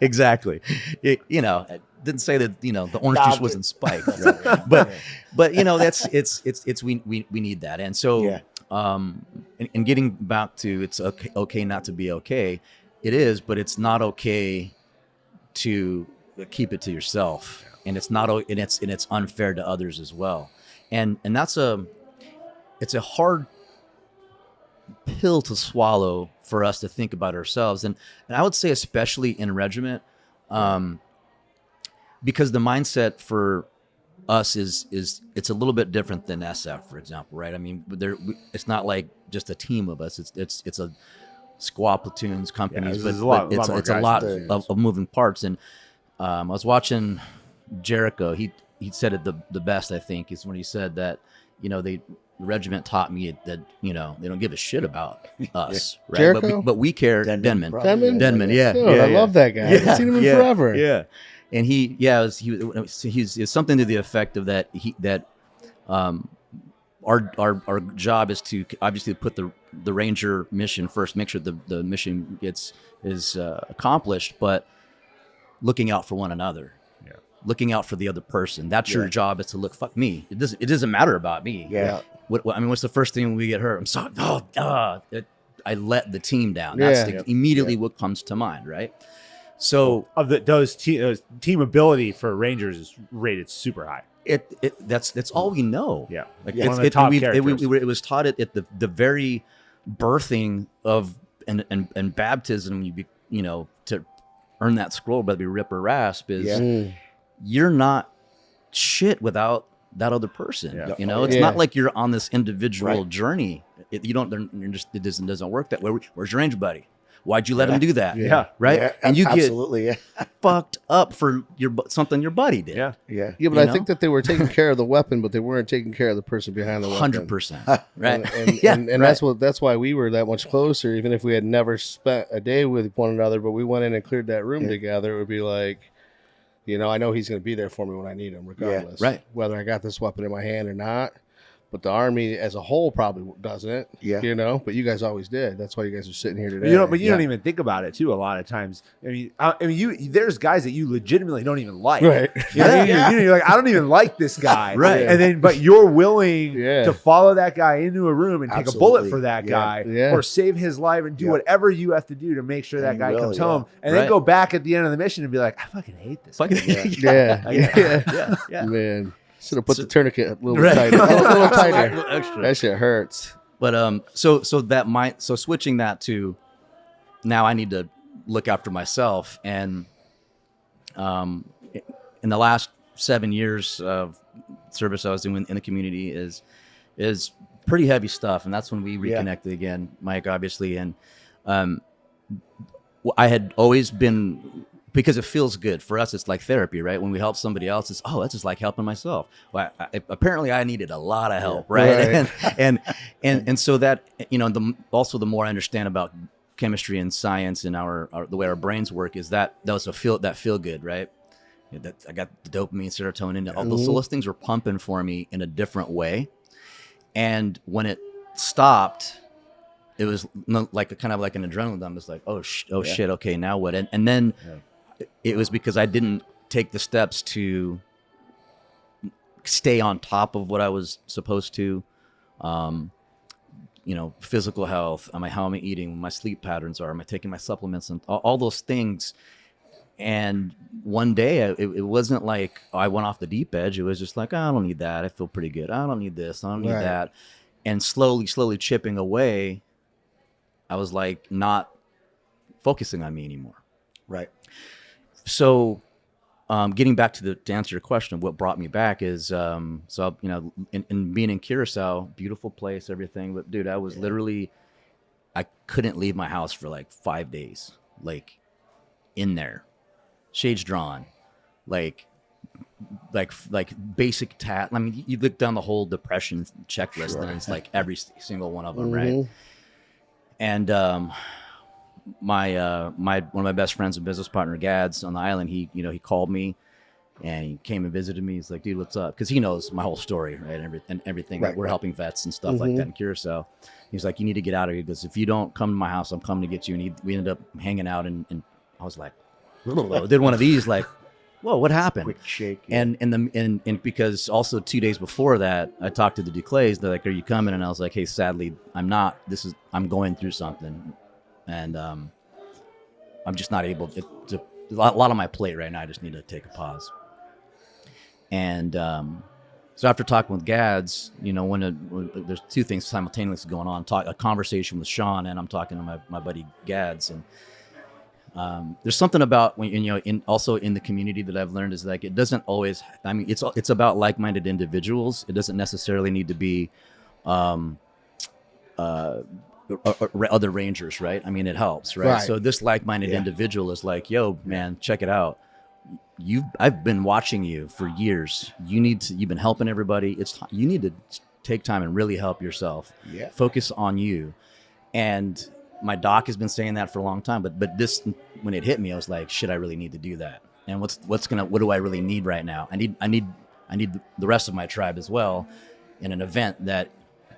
Exactly. It didn't say that the orange juice wasn't spiked, right? but that's it's we need that, and so and getting back to it's okay not to be okay. It is, but it's not okay to keep it to yourself. And it's not, and it's unfair to others as well, and that's it's a hard pill to swallow for us to think about ourselves, and I would say especially in regiment, because the mindset for us is it's a little bit different than SF, for example, right? I mean, it's not like just a team of us; it's a squad, platoons, companies, but it's a lot of moving parts, and I was watching Jericho. He said it the best, I think, is when he said that the regiment taught me that they don't give a shit about us, right? Jericho? But we care. Denman, yeah. Dude, I love that guy. I haven't seen him in forever. Yeah, and he's something to the effect of that. Our job is to obviously put the Ranger mission first, make sure the mission is accomplished, but looking out for one another. Looking out for the other person. That's your job, is to look, fuck me. It doesn't matter about me. Yeah. What's the first thing when we get hurt? I'm sorry. I let the team down. That's immediately what comes to mind, right? So those team ability for Rangers is rated super high. That's all we know. Yeah. Like one of the top characters. It was taught at the very birthing of and baptism. To earn that scroll, whether it be rip or rasp, is you're not shit without that other person. Yeah. You know, it's not like you're on this individual journey. It doesn't work that way. Where's your ranger buddy? Why'd you let him do that? Yeah. Right. Yeah, and you absolutely, get fucked up for something your buddy did. Yeah. Yeah, but I think that they were taking care of the weapon, but they weren't taking care of the person behind the weapon. 100%. Right. And that's why we were that much closer, even if we had never spent a day with one another, but we went in and cleared that room together. It would be like, you know, I know he's going to be there for me when I need him, regardless. Right. Whether I got this weapon in my hand or not. But the Army as a whole probably doesn't. Yeah. You know, but you guys always did. That's why you guys are sitting here today. You don't even think about it too. A lot of times, there's guys that you legitimately don't even like. Right. You know what I mean? You're like, I don't even like this guy. Right. And then, but you're willing to follow that guy into a room and take a bullet for that guy, or save his life and do whatever you have to do to make sure that guy comes home, and then go back at the end of the mission and be like, I fucking hate this guy. Yeah. Man. Should have put the tourniquet a little bit tighter. A little tighter. A little extra. That shit hurts. But so switching that to now I need to look after myself, and in the last 7 years of service I was doing in the community is pretty heavy stuff, and that's when we reconnected again, Mike, obviously, and I had always been. Because it feels good for us, it's like therapy, right? When we help somebody else, it's that's just like helping myself. Well, apparently, I needed a lot of help, right? And so that also the more I understand about chemistry and science and the way our brains work is that was that feel good, right? I got the dopamine, serotonin, all those things were pumping for me in a different way. And when it stopped, it was like kind of like an adrenaline dump. It's like shit, okay, now what? And then. It was because I didn't take the steps to stay on top of what I was supposed to. Physical health, how am I eating, my sleep patterns are, am I taking my supplements, and all those things. And one day it wasn't like I went off the deep edge. It was just like, I don't need that. I feel pretty good. I don't need this. I don't need that. And slowly chipping away, I was like not focusing on me anymore. Right. So, getting back to answer your question, what brought me back is, in being in Curacao, beautiful place, everything. But dude, I was literally, I couldn't leave my house for like 5 days, like in there, shades drawn, like basic I mean, you look down the whole depression checklist and it's like every single one of them, right? And, one of my best friends and business partner, Gads, on the island, he called me and he came and visited me. He's like, dude, what's up? Because he knows my whole story, right? And everything. We're helping vets and stuff like that in Curacao. He's like, you need to get out of here. He goes, if you don't come to my house, I'm coming to get you. And we ended up hanging out, and I was like, did one of these, like, whoa, what happened? Quick shake. And because also 2 days before that, I talked to the Duclays. They're like, are you coming? And I was like, hey, sadly, I'm not. I'm going through something. And I'm just not able to a lot on my plate right now. I just need to take a pause. And so after talking with Gads, when there's two things simultaneously going on, a conversation with Sean, and I'm talking to my buddy Gads. And there's something about when also in the community that I've learned is like it doesn't always. I mean, it's about like-minded individuals. It doesn't necessarily need to be. Other rangers, right? I mean, it helps, right? So this like-minded individual is like, yo, man, check it out. I've been watching you for years. You've been helping everybody. You need to take time and really help yourself. Yeah. Focus on you. And my doc has been saying that for a long time, but this, when it hit me, I was like, shit, I really need to do that. And what do I really need right now? I need the rest of my tribe as well in an event that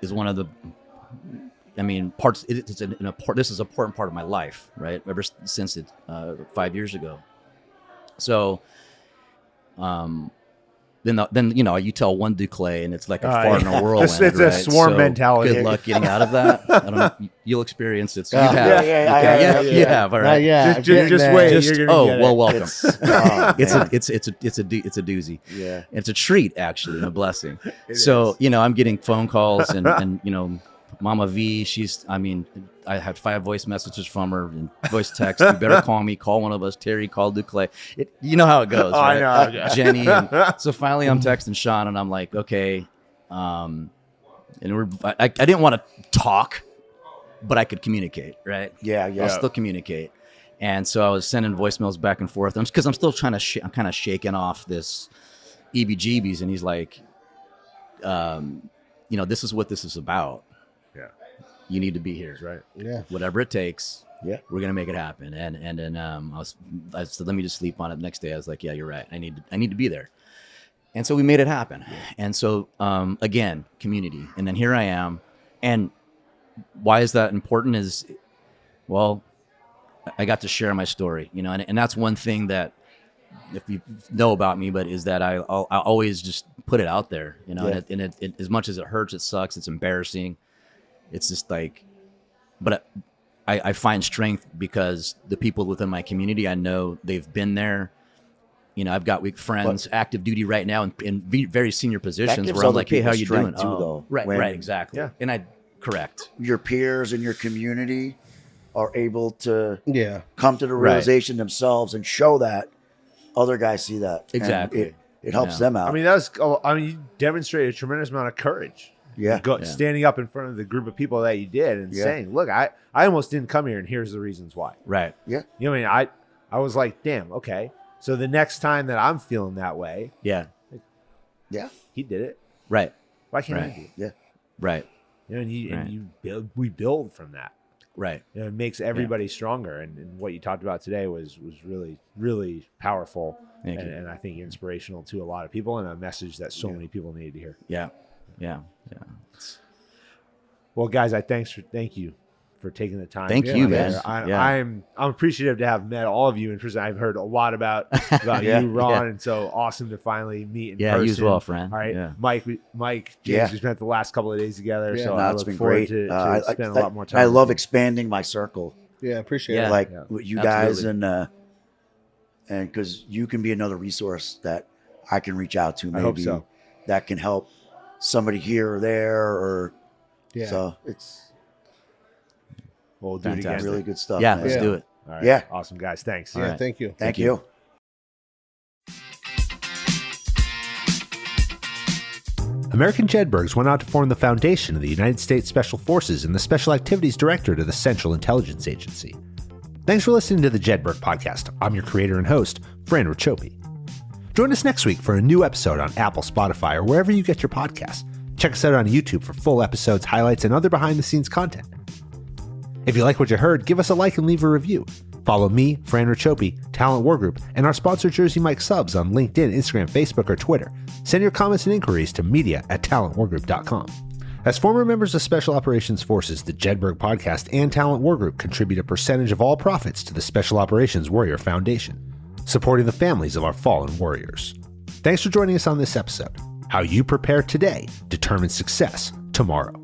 is one of the parts. This is an important part of my life, right? Ever since 5 years ago. So, then you tell one Duclay and it's like a fart in a whirlwind. It's a swarm mentality. Good luck getting out of that. I don't know. You'll experience it. So you have. You have. All right. Just wait. You're gonna get it. Welcome. It's a doozy. Yeah. It's a treat actually, and a blessing. I'm getting phone calls and Mama V, I had 5 voice messages from her and voice text. You better call me. Call one of us. Terry called Duclay. You know how it goes. Oh, right? I know. Jenny. And so finally, I'm texting Sean, and I'm like, okay. And I didn't want to talk, but I could communicate, right? Yeah. I'll still communicate. And so I was sending voicemails back and forth because I'm still trying to. I'm kind of shaking off this EBGBs, and he's like, this is what this is about. Yeah. You need to be here. That's right. Yeah. Whatever it takes. Yeah. We're gonna make it happen. And then I said, let me just sleep on it. The next day I was like, yeah, you're right. I need to be there. And so we made it happen. Yeah. And so again, community. And then here I am. And why is that important? Is, well, I got to share my story, and that's one thing that, if you know about me, but is that I always just put it out there, Yeah. and it as much as it hurts, it sucks, it's embarrassing. It's just like, but I find strength because the people within my community, I know they've been there. I've got weak friends, active duty right now in very senior positions gives where I'm other like, hey, how people you doing? strength too, though. Right, When- right, exactly. Yeah. And correct. Your peers in your community are able to Yeah. come to the Right. realization themselves and show that other guys see that. And Exactly. it helps Yeah. them out. I mean, you demonstrated a tremendous amount of courage. yeah. Standing up in front of the group of people that you did and Yeah. saying, look, I almost didn't come here, and here's the reasons why. Right. Yeah. You know what I mean? I was like, damn, okay. So the next time that I'm feeling that way, Yeah. Yeah. he did it. Right. Why can't I Right. do it? Yeah. Right. And we build from that. Right. It makes everybody stronger. And what you talked about today was really, really powerful. Thank you. And I think inspirational to a lot of people, and a message that so many people needed to hear. Yeah. Yeah. Well, guys, thank you for taking the time. Thank to you, be man. here. Yeah. I'm appreciative to have met all of you in person. I've heard a lot about Yeah. you, Ron, Yeah. and so awesome to finally meet in Yeah, person. you as well, Fran. All right, Yeah. Mike, James, Yeah. we spent the last couple of days together, Yeah. so No, I it's look been forward great. to spend a lot more time. I with love you. expanding my circle, Yeah. Appreciate Yeah. it. like Yeah. with you guys, Absolutely. and because you can be another resource that I can reach out to. I Maybe hope so. that can help somebody here or there, or Yeah. so it's We'll do it again. Fantastic. really good stuff. Yeah. man. Let's Yeah. do it. All right. Yeah. Awesome, guys. Thanks. Yeah. All right. Thank you. Thank you. American Jedburghs went out to form the foundation of the United States Special Forces and the Special Activities Directorate of the Central Intelligence Agency. Thanks for listening to the Jedburgh Podcast. I'm your creator and host, Fran Racioppi. Join us next week for a new episode on Apple, Spotify, or wherever you get your podcasts. Check us out on YouTube for full episodes, highlights, and other behind-the-scenes content. If you like what you heard, give us a like and leave a review. Follow me, Fran Racioppi, Talent War Group, and our sponsor Jersey Mike Subs on LinkedIn, Instagram, Facebook, or Twitter. Send your comments and inquiries to media@talentwargroup.com. As former members of Special Operations Forces, the Jedburgh Podcast and Talent War Group contribute a percentage of all profits to the Special Operations Warrior Foundation, supporting the families of our fallen warriors. Thanks for joining us on this episode. How you prepare today determines success tomorrow.